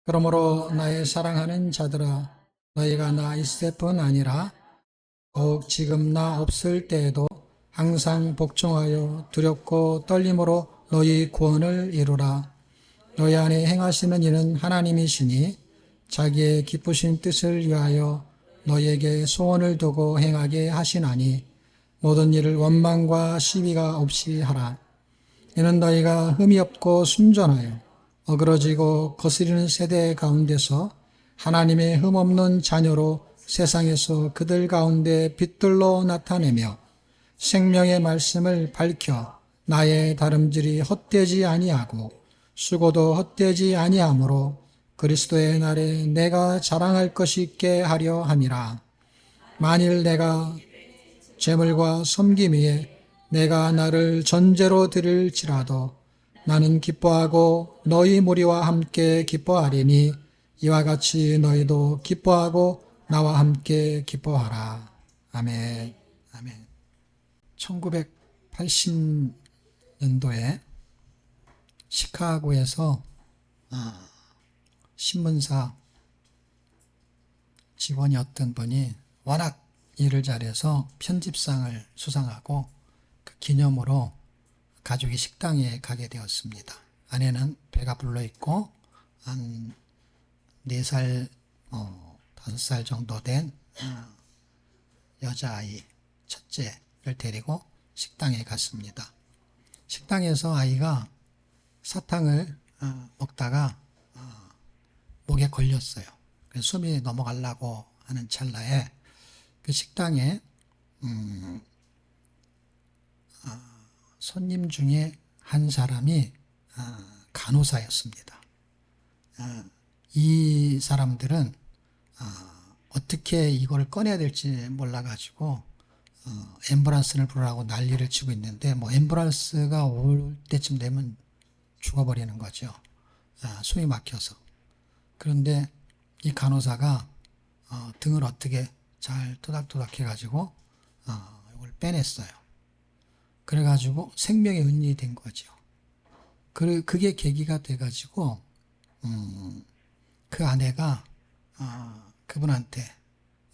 그러므로 나의 사랑하는 자들아, 너희가 나 있을 뿐 아니라 더욱 지금 나 없을 때에도 항상 복종하여 두렵고 떨림으로 너희 구원을 이루라. 너희 안에 행하시는 이는 하나님이시니 자기의 기쁘신 뜻을 위하여 너희에게 소원을 두고 행하게 하시나니 모든 일을 원망과 시비가 없이 하라. 이는 너희가 흠이 없고 순전하여 어그러지고 거스리는 세대 가운데서 하나님의 흠 없는 자녀로 세상에서 그들 가운데 빛들로 나타내며 생명의 말씀을 밝혀 나의 다름질이 헛되지 아니하고 수고도 헛되지 아니하므로 그리스도의 날에 내가 자랑할 것이 있게 하려 함이라. 만일 내가 재물과 섬김 위에 내가 나를 전제로 드릴지라도 나는 기뻐하고 너희 무리와 함께 기뻐하리니 이와 같이 너희도 기뻐하고 나와 함께 기뻐하라. 아멘. 아멘. 1980년도에 시카고에서 신문사 직원이었던 분이 워낙 일을 잘해서 편집상을 수상하고 그 기념으로 가족이 식당에 가게 되었습니다. 아내는 배가 불러있고 한 4살, 5살 정도 된 여자아이 첫째를 데리고 식당에 갔습니다. 식당에서 아이가 사탕을 먹다가 목에 걸렸어요. 그래서 숨이 넘어가려고 하는 찰나에 그 식당에 손님 중에 한 사람이 간호사였습니다. 이 사람들은 어떻게 이걸 꺼내야 될지 몰라가지고 앰뷸런스를 부르라고 난리를 치고 있는데 뭐 앰뷸런스가 올 때쯤 되면 죽어버리는 거죠. 숨이 막혀서. 그런데 이 간호사가 등을 어떻게 잘 토닥토닥 해가지고 이걸 빼냈어요. 그래가지고 생명의 은인이 된 거죠. 그게 계기가 돼가지고 그 아내가 그분한테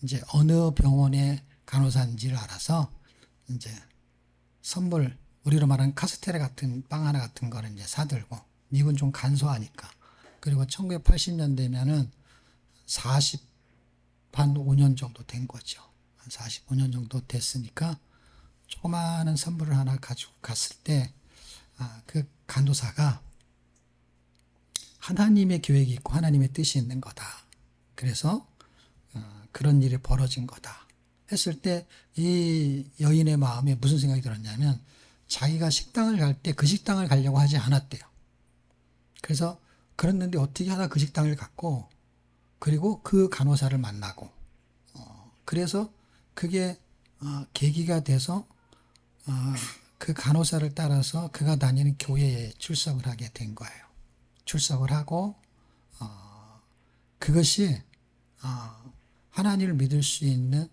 이제 어느 병원의 간호사인지를 알아서 이제 선물, 우리로 말하는 카스테레 같은 빵 하나 같은 거를 이제 사들고, 미국은 좀 간소하니까. 그리고 1980년대면은 한 5년 정도 된 거죠. 한 45년 정도 됐으니까 조그마한 선물을 하나 가지고 갔을 때, 그 간호사가 하나님의 계획이 있고 하나님의 뜻이 있는 거다. 그래서 그런 일이 벌어진 거다. 했을 때 이 여인의 마음에 무슨 생각이 들었냐면 자기가 식당을 갈 때 그 식당을 가려고 하지 않았대요. 그래서 그랬는데 어떻게 하다 그 식당을 갔고 그리고 그 간호사를 만나고 그래서 그게 계기가 돼서 그 간호사를 따라서 그가 다니는 교회에 출석을 하게 된 거예요. 출석을 하고 그것이 하나님을 믿을 수 있는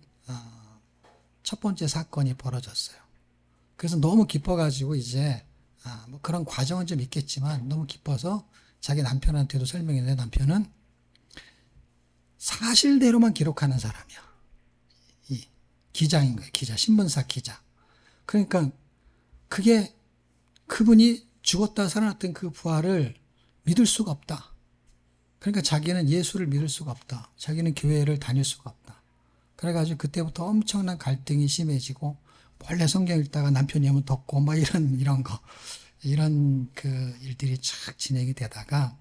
첫 번째 사건이 벌어졌어요. 그래서 너무 기뻐가지고 이제 뭐 그런 과정은 좀 있겠지만 너무 기뻐서 자기 남편한테도 설명했는데 남편은 사실대로만 기록하는 사람이야. 이 기자인 거예요. 기자, 신문사 기자. 그러니까 그게 그분이 죽었다 살아났던 그 부활을 믿을 수가 없다. 그러니까 자기는 예수를 믿을 수가 없다. 자기는 교회를 다닐 수가 없다. 그래가지고 그때부터 엄청난 갈등이 심해지고 원래 성경 읽다가 남편이 하면 덮고 막 이런 거 이런 그 일들이 착 진행이 되다가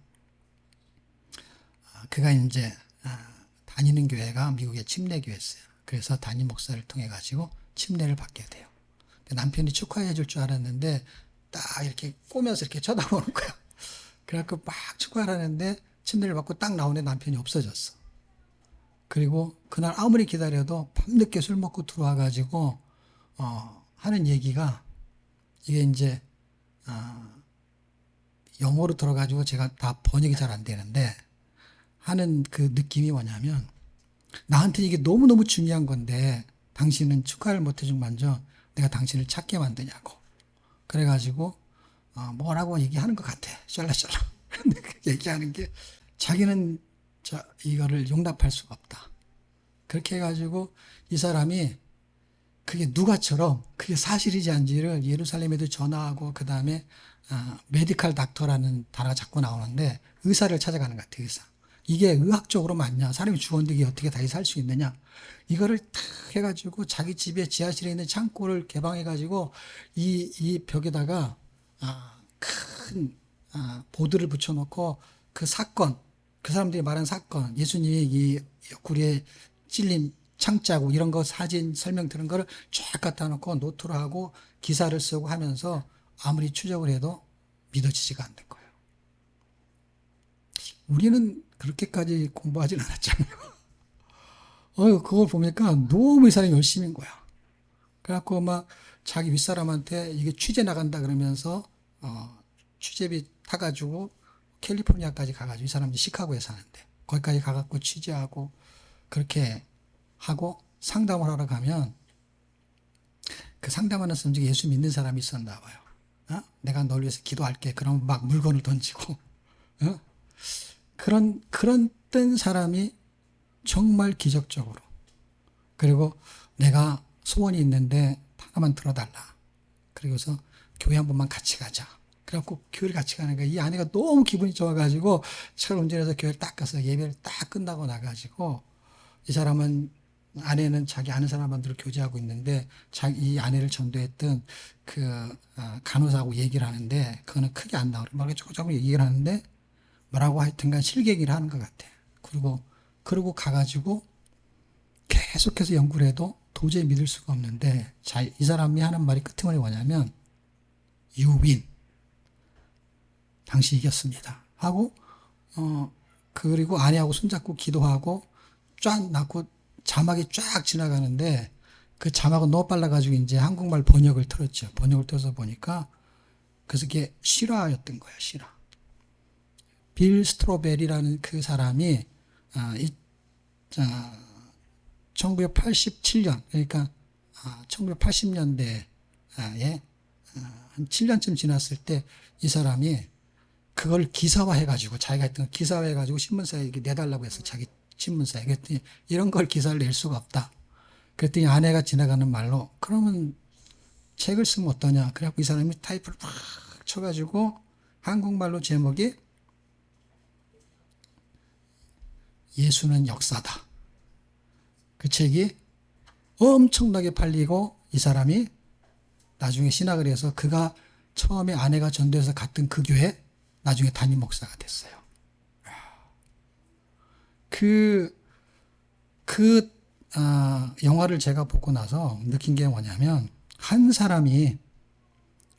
그가 이제 다니는 교회가 미국의 침례교회였어요. 그래서 담임 목사를 통해 가지고 침례를 받게 돼요. 남편이 축하해 줄 줄 알았는데 딱 이렇게 꼬면서 이렇게 쳐다보는 거야. 그래갖고 막 축하를 하는데 침례를 받고 딱 나오는데 남편이 없어졌어. 그리고 그날 아무리 기다려도 밤늦게 술 먹고 들어와가지고 하는 얘기가 이게 이제 영어로 들어가지고 제가 다 번역이 잘 안 되는데 하는 그 느낌이 뭐냐면 나한테 이게 너무너무 중요한 건데 당신은 축하를 못 해준 만져 내가 당신을 찾게 만드냐고. 그래가지고 뭐라고 얘기하는 것 같아. 샬라샬라. 얘기하는 게 자기는 이거를 용납할 수가 없다. 그렇게 해가지고 이 사람이 그게 누가처럼 그게 사실이지 않은지를 예루살렘에도 전화하고 그 다음에 메디칼 닥터라는 단어가 자꾸 나오는데 의사를 찾아가는 것 같아요. 의사. 이게 의학적으로 맞냐? 사람이 죽었는데 이게 어떻게 다시 살 수 있느냐? 이거를 탁 해가지고 자기 집에 지하실에 있는 창고를 개방해가지고 이 벽에다가 큰 보드를 붙여놓고 그 사건, 그 사람들이 말한 사건, 예수님이 이 옆구리에 찔린 창자국 이런 거 사진 설명 들은 거를 쫙 갖다 놓고 노트로 하고 기사를 쓰고 하면서 아무리 추적을 해도 믿어지지가 않는 거예요. 우리는 그렇게까지 공부하진 않았잖아요. 그걸 보니까 너무 이 사람이 열심인 거야. 그래갖고 막 자기 윗사람한테 이게 취재 나간다 그러면서 취재비 타가지고 캘리포니아까지 가가지고 이 사람이 시카고에 사는데 거기까지 가갖고 취재하고 그렇게 하고 상담을 하러 가면 그 상담하는 사람 중에 예수 믿는 사람이 있었나 봐요. 내가 널 위해서 기도할게. 그럼 막 물건을 던지고 그런 뜬 사람이 정말 기적적으로 그리고 내가 소원이 있는데 하나만 들어달라. 그리고서 교회 한 번만 같이 가자. 그래갖고 교회를 같이 가는 거야. 이 아내가 너무 기분이 좋아가지고 차를 운전해서 교회를 딱 가서 예배를 딱 끝나고 나가지고 이 사람은 아내는 자기 아는 사람들을 교제하고 있는데 이 아내를 전도했던 그 간호사하고 얘기를 하는데 그거는 크게 안 나오고 막 조금 얘기를 하는데 뭐라고 하여튼간 실갱이를 하는 것 같아. 그러고 가가지고 계속해서 연구를 해도 도저히 믿을 수가 없는데 이 사람이 하는 말이 끝머리 뭐냐면 You win. 당신이 이겼습니다. 하고 그리고 아내하고 손잡고 기도하고 쫙 낳고 자막이 쫙 지나가는데 그 자막은 너무 빨라가지고 이제 한국말 번역을 틀었죠. 번역을 틀어서 보니까 그래서 그게 실화였던 거야. 실화. 빌 스트로베리라는 그 사람이 1987년 그러니까 1980년대에 한 7년쯤 지났을 때 이 사람이 그걸 기사화해가지고 자기가 했던 걸 기사화해가지고 신문사에 이렇게 내달라고 해서 자기 신문사에 그랬더니 이런 걸 기사를 낼 수가 없다. 그랬더니 아내가 지나가는 말로 그러면 책을 쓰면 어떠냐. 그래갖고 이 사람이 타이프를 팍 쳐가지고 한국말로 제목이 예수는 역사다. 그 책이 엄청나게 팔리고 이 사람이 나중에 신학을 해서 그가 처음에 아내가 전도해서 갔던 그 교회 나중에 담임 목사가 됐어요. 영화를 제가 보고 나서 느낀 게 뭐냐면 한 사람이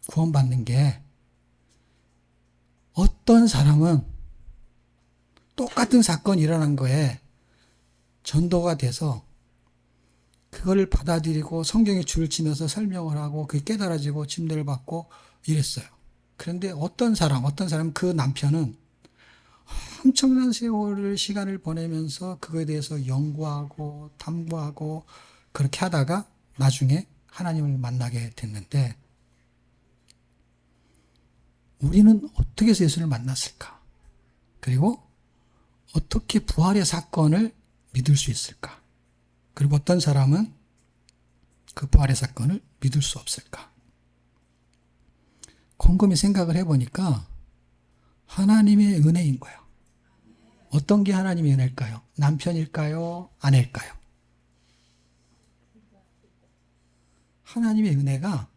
구원받는 게 어떤 사람은 똑같은 사건이 일어난 거에 전도가 돼서 그거를 받아들이고 성경에 줄을 치면서 설명을 하고 그게 깨달아지고 침례를 받고 이랬어요. 그런데 어떤 사람은 그 남편은 엄청난 세월을 시간을 보내면서 그거에 대해서 연구하고 탐구하고 그렇게 하다가 나중에 하나님을 만나게 됐는데 우리는 어떻게 해서 예수를 만났을까? 그리고 어떻게 부활의 사건을 믿을 수 있을까? 그리고 어떤 사람은 그 부활의 사건을 믿을 수 없을까? 곰곰이 생각을 해보니까 하나님의 은혜인 거예요. 어떤 게 하나님의 은혜일까요? 남편일까요? 아내일까요? 하나님의 은혜가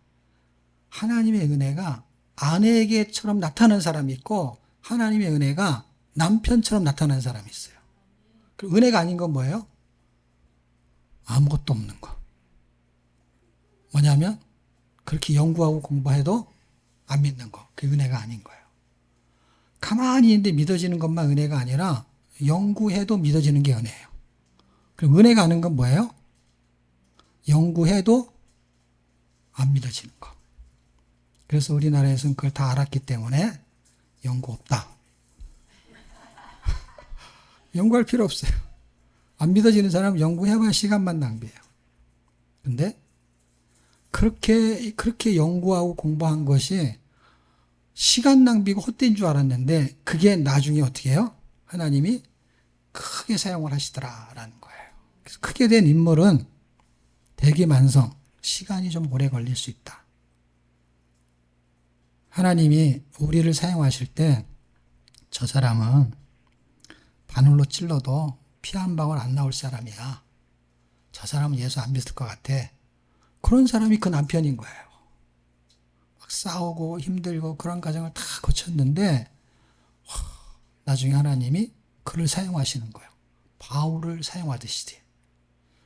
아내에게처럼 나타나는 사람이 있고 하나님의 은혜가 남편처럼 나타나는 사람이 있어요. 그 은혜가 아닌 건 뭐예요? 아무것도 없는 거. 뭐냐면 그렇게 연구하고 공부해도 안 믿는 거. 그게 은혜가 아닌 거예요. 가만히 있는데 믿어지는 것만 은혜가 아니라 연구해도 믿어지는 게 은혜예요. 그럼 은혜가 아닌 건 뭐예요? 연구해도 안 믿어지는 거. 그래서 우리나라에서는 그걸 다 알았기 때문에 연구 없다. 연구할 필요 없어요. 안 믿어지는 사람은 연구해봐야 시간만 낭비해요. 근데 그렇게 연구하고 공부한 것이 시간 낭비고 헛된 줄 알았는데 그게 나중에 어떻게 해요? 하나님이 크게 사용을 하시더라라는 거예요. 그래서 크게 된 인물은 대기만성, 시간이 좀 오래 걸릴 수 있다. 하나님이 우리를 사용하실 때 저 사람은 바늘로 찔러도 피 한 방울 안 나올 사람이야. 저 사람은 예수 안 믿을 것 같아. 그런 사람이 그 남편인 거예요. 막 싸우고 힘들고 그런 과정을 다 거쳤는데 나중에 하나님이 그를 사용하시는 거예요. 바울을 사용하듯이.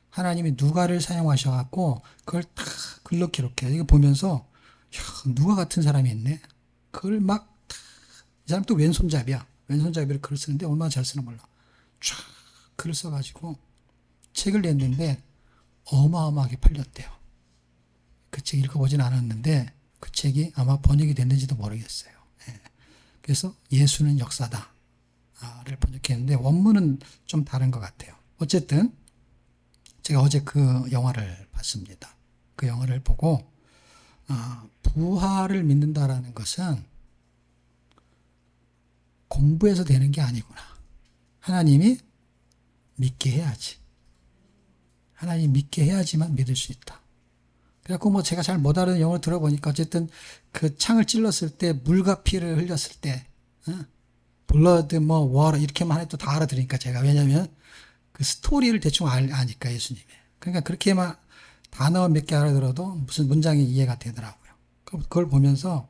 하나님이 누가를 사용하셔갖고 그걸 다 글로 기록해요. 이거 보면서 누가 같은 사람이 있네. 그걸 막 이 사람 또 왼손잡이야. 왼손잡이를 글을 쓰는데 얼마나 잘 쓰는 몰라. 쫙 글을 써가지고 책을 냈는데 어마어마하게 팔렸대요. 그 책 읽어보진 않았는데 그 책이 아마 번역이 됐는지도 모르겠어요. 그래서 예수는 역사다 를 번역했는데 원문은 좀 다른 것 같아요. 어쨌든 제가 어제 그 영화를 봤습니다. 그 영화를 보고 부활을 믿는다라는 것은 공부해서 되는 게 아니구나. 하나님이 믿게 해야지. 하나님 믿게 해야지만 믿을 수 있다. 그래갖고 뭐 제가 잘 못 알아듣는 영어를 들어보니까 어쨌든 그 창을 찔렀을 때 물과 피를 흘렸을 때 블러드 뭐 워터 이렇게만 해도 다 알아들으니까 제가 왜냐면 그 스토리를 대충 아니까 예수님이. 그러니까 그렇게만 단어 몇 개 알아들어도 무슨 문장이 이해가 되더라고요. 그걸 보면서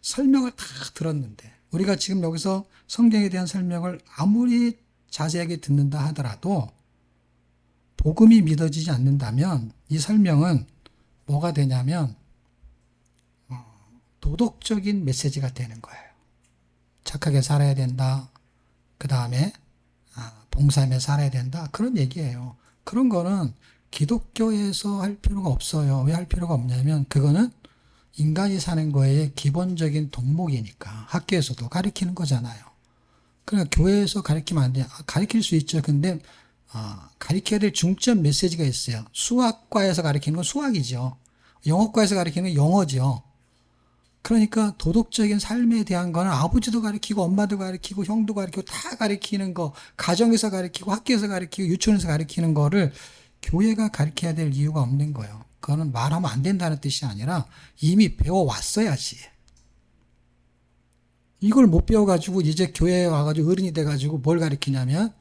설명을 다 들었는데 우리가 지금 여기서 성경에 대한 설명을 아무리 자세하게 듣는다 하더라도 복음이 믿어지지 않는다면 이 설명은 뭐가 되냐면 도덕적인 메시지가 되는 거예요. 착하게 살아야 된다. 그 다음에 봉사하며 살아야 된다. 그런 얘기예요. 그런 거는 기독교에서 할 필요가 없어요. 왜 할 필요가 없냐면 그거는 인간이 사는 거에 기본적인 덕목이니까 학교에서도 가르치는 거잖아요. 그러니까 교회에서 가르치면 안 돼요. 가르칠 수 있죠. 근데 가르쳐야 될 중점 메시지가 있어요. 수학과에서 가르치는 건 수학이죠. 영어과에서 가르치는 건 영어죠. 그러니까 도덕적인 삶에 대한 거는 아버지도 가르치고 엄마도 가르치고 형도 가르치고 다 가르치는 거, 가정에서 가르치고 학교에서 가르치고 유치원에서 가르치는 거를 교회가 가르쳐야 될 이유가 없는 거예요. 그거는 말하면 안 된다는 뜻이 아니라 이미 배워왔어야지. 이걸 못 배워가지고 이제 교회에 와가지고 어른이 돼가지고 뭘 가르치냐면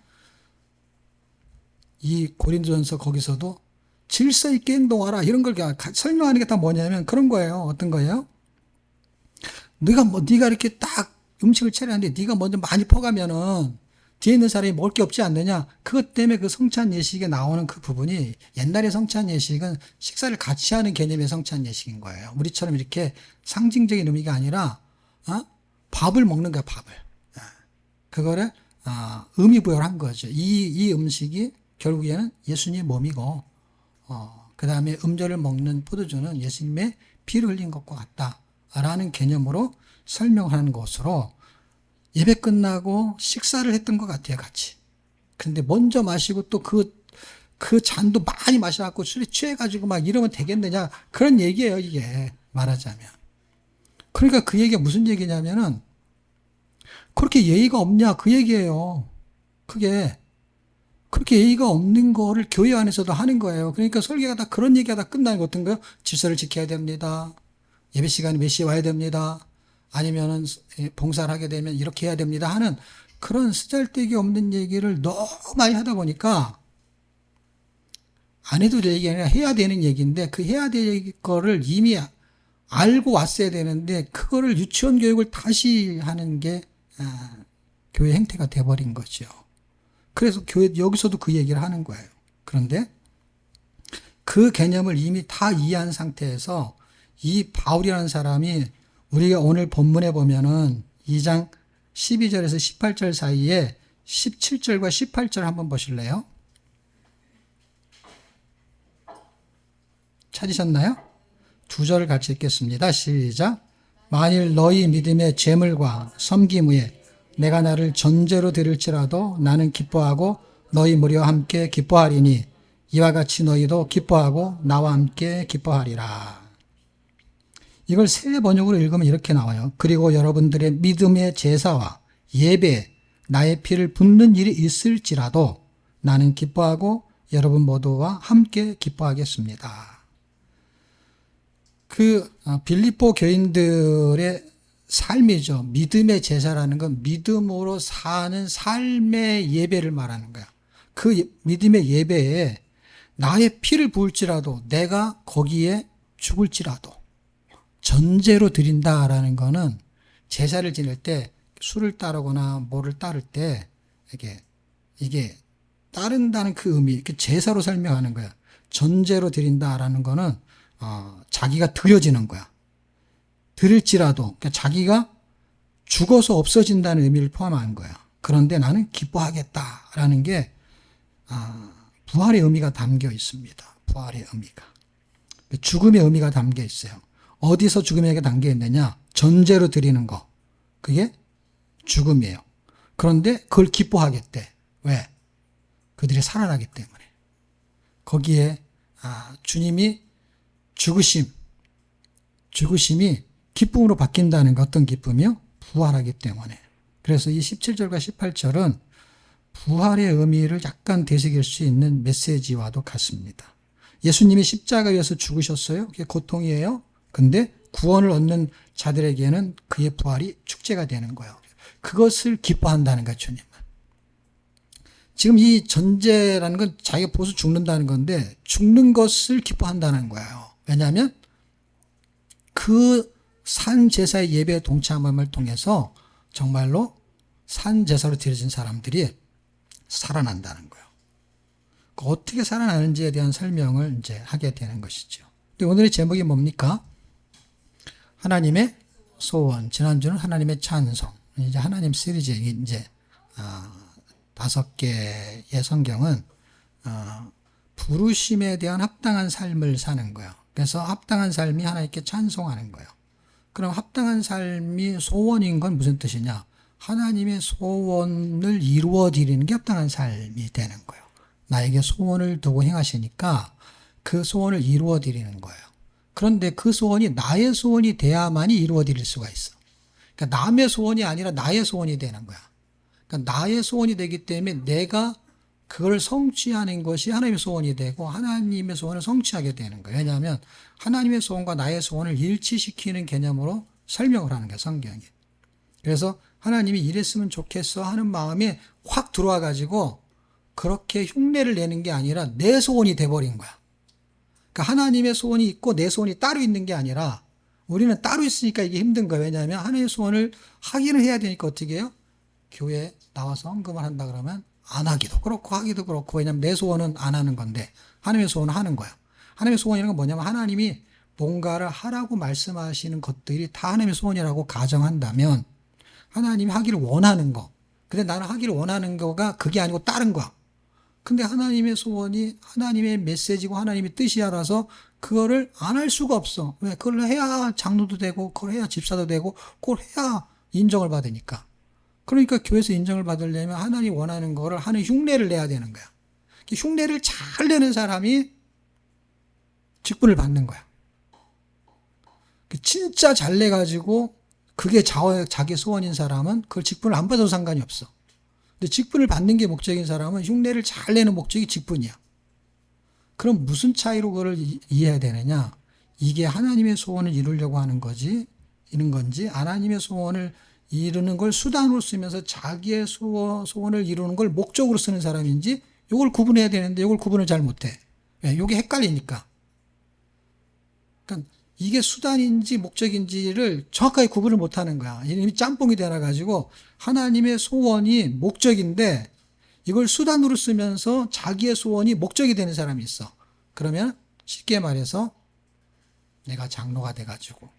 이 고린도전서 거기서도 질서 있게 행동하라 이런 걸 설명하는 게 다 뭐냐면 그런 거예요. 어떤 거예요? 네가 이렇게 딱 음식을 차려는데 네가 먼저 많이 퍼가면은 뒤에 있는 사람이 먹을 게 없지 않느냐? 그것 때문에 그 성찬 예식에 나오는 그 부분이 옛날의 성찬 예식은 식사를 같이 하는 개념의 성찬 예식인 거예요. 우리처럼 이렇게 상징적인 의미가 아니라 밥을 먹는 거야, 밥을. 그거를 의미 부여를 한 거죠. 이 음식이 결국에는 예수님의 몸이고 그 다음에 음료를 먹는 포도주는 예수님의 피를 흘린 것과 같다라는 개념으로 설명하는 것으로 예배 끝나고 식사를 했던 것 같아요, 같이. 근데 먼저 마시고 또 그 잔도 많이 마셔갖고 술에 취해가지고 막 이러면 되겠느냐. 그런 얘기예요, 이게. 말하자면. 그러니까 그 얘기가 무슨 얘기냐면은 그렇게 예의가 없냐, 그 얘기예요. 그게. 그렇게 예의가 없는 거를 교회 안에서도 하는 거예요. 그러니까 설교가 다 그런 얘기가 다 끝나는 거 어떤 거요? 질서를 지켜야 됩니다. 예배 시간에 몇 시에 와야 됩니다. 아니면은 봉사를 하게 되면 이렇게 해야 됩니다 하는 그런 쓰잘데기 없는 얘기를 너무 많이 하다 보니까 안 해도 될 얘기가 아니라 해야 되는 얘기인데 그 해야 될 거를 이미 알고 왔어야 되는데 그거를 유치원 교육을 다시 하는 게 교회 행태가 돼버린 거죠. 그래서 교회 여기서도 그 얘기를 하는 거예요. 그런데 그 개념을 이미 다 이해한 상태에서 이 바울이라는 사람이 우리가 오늘 본문에 보면은 2장 12절에서 18절 사이에 17절과 18절 한번 보실래요? 찾으셨나요? 두 절을 같이 읽겠습니다. 시작. 만일 너희 믿음의 재물과 섬김 후에 내가 나를 전제로 드릴지라도 나는 기뻐하고 너희 무리와 함께 기뻐하리니 이와 같이 너희도 기뻐하고 나와 함께 기뻐하리라. 이걸 새 번역으로 읽으면 이렇게 나와요. 그리고 여러분들의 믿음의 제사와 예배, 나의 피를 붓는 일이 있을지라도 나는 기뻐하고 여러분 모두와 함께 기뻐하겠습니다. 빌립보 교인들의 삶이죠. 믿음의 제사라는 건 믿음으로 사는 삶의 예배를 말하는 거야. 그 믿음의 예배에 나의 피를 부을지라도 내가 거기에 죽을지라도 전제로 드린다라는 거는 제사를 지낼 때 술을 따르거나 뭐를 따를 때 이게 따른다는 그 의미, 그 제사로 설명하는 거야. 전제로 드린다라는 거는 자기가 드려지는 거야. 드릴지라도 그러니까 자기가 죽어서 없어진다는 의미를 포함한 거야. 그런데 나는 기뻐하겠다라는 게 부활의 의미가 담겨 있습니다. 부활의 의미가. 죽음의 의미가 담겨 있어요. 어디서 죽음의 의미가 담겨 있느냐? 전제로 드리는 거. 그게 죽음이에요. 그런데 그걸 기뻐하겠대. 왜? 그들이 살아나기 때문에. 거기에 주님이 죽으심이 기쁨으로 바뀐다는 게 어떤 기쁨이요? 부활하기 때문에. 그래서 이 17절과 18절은 부활의 의미를 약간 되새길 수 있는 메시지와도 같습니다. 예수님이 십자가에서 죽으셨어요. 그게 고통이에요. 근데 구원을 얻는 자들에게는 그의 부활이 축제가 되는 거예요. 그것을 기뻐한다는 거예요, 주님은. 지금 이 전제라는 건 자기가 보수 죽는다는 건데 죽는 것을 기뻐한다는 거예요. 왜냐하면 그 산제사의 예배에 동참함을 통해서 정말로 산제사로 드려진 사람들이 살아난다는 거예요. 어떻게 살아나는지에 대한 설명을 이제 하게 되는 것이죠. 근데 오늘의 제목이 뭡니까? 하나님의 소원. 지난주는 하나님의 찬송. 이제 하나님 시리즈 이제 5개의 성경은 부르심에 대한 합당한 삶을 사는 거예요. 그래서 합당한 삶이 하나님께 찬송하는 거예요. 그럼 합당한 삶이 소원인 건 무슨 뜻이냐? 하나님의 소원을 이루어 드리는 게 합당한 삶이 되는 거예요. 나에게 소원을 두고 행하시니까 그 소원을 이루어 드리는 거예요. 그런데 그 소원이 나의 소원이 돼야만이 이루어 드릴 수가 있어. 그러니까 남의 소원이 아니라 나의 소원이 되는 거야. 그러니까 나의 소원이 되기 때문에 내가 그걸 성취하는 것이 하나님의 소원이 되고 하나님의 소원을 성취하게 되는 거예요. 왜냐하면 하나님의 소원과 나의 소원을 일치시키는 개념으로 설명을 하는 거예요, 성경이. 그래서 하나님이 이랬으면 좋겠어 하는 마음이 확 들어와 가지고 그렇게 흉내를 내는 게 아니라 내 소원이 돼버린 거야. 그러니까 하나님의 소원이 있고 내 소원이 따로 있는 게 아니라 우리는 따로 있으니까 이게 힘든 거예요. 왜냐하면 하나님의 소원을 하기는 해야 되니까 어떻게 해요? 교회에 나와서 헌금을 한다 그러면 안 하기도 그렇고 하기도 그렇고, 왜냐하면 내 소원은 안 하는 건데 하나님의 소원은 하는 거야. 하나님의 소원이라는 건 뭐냐면 하나님이 뭔가를 하라고 말씀하시는 것들이 다 하나님의 소원이라고 가정한다면 하나님이 하기를 원하는 거. 근데 나는 하기를 원하는 거가 그게 아니고 다른 거야. 근데 하나님의 소원이 하나님의 메시지고 하나님의 뜻이라서 그거를 안 할 수가 없어. 왜? 그걸 해야 장로도 되고 그걸 해야 집사도 되고 그걸 해야 인정을 받으니까. 그러니까 교회에서 인정을 받으려면 하나님이 원하는 거를 하는 흉내를 내야 되는 거야. 흉내를 잘 내는 사람이 직분을 받는 거야. 진짜 잘 내가지고 그게 자기 소원인 사람은 그걸 직분을 안 받아도 상관이 없어. 근데 직분을 받는 게 목적인 사람은 흉내를 잘 내는 목적이 직분이야. 그럼 무슨 차이로 그걸 이해해야 되느냐? 이게 하나님의 소원을 이루려고 하는 거지, 이런 건지, 하나님의 소원을 이루는 걸 수단으로 쓰면서 자기의 소원을 이루는 걸 목적으로 쓰는 사람인지, 이걸 구분해야 되는데 이걸 구분을 잘 못해. 왜? 이게 헷갈리니까. 그러니까 이게 수단인지 목적인지를 정확하게 구분을 못하는 거야. 이미 짬뽕이 되어가지고 하나님의 소원이 목적인데 이걸 수단으로 쓰면서 자기의 소원이 목적이 되는 사람이 있어. 그러면 쉽게 말해서 내가 장로가 돼가지고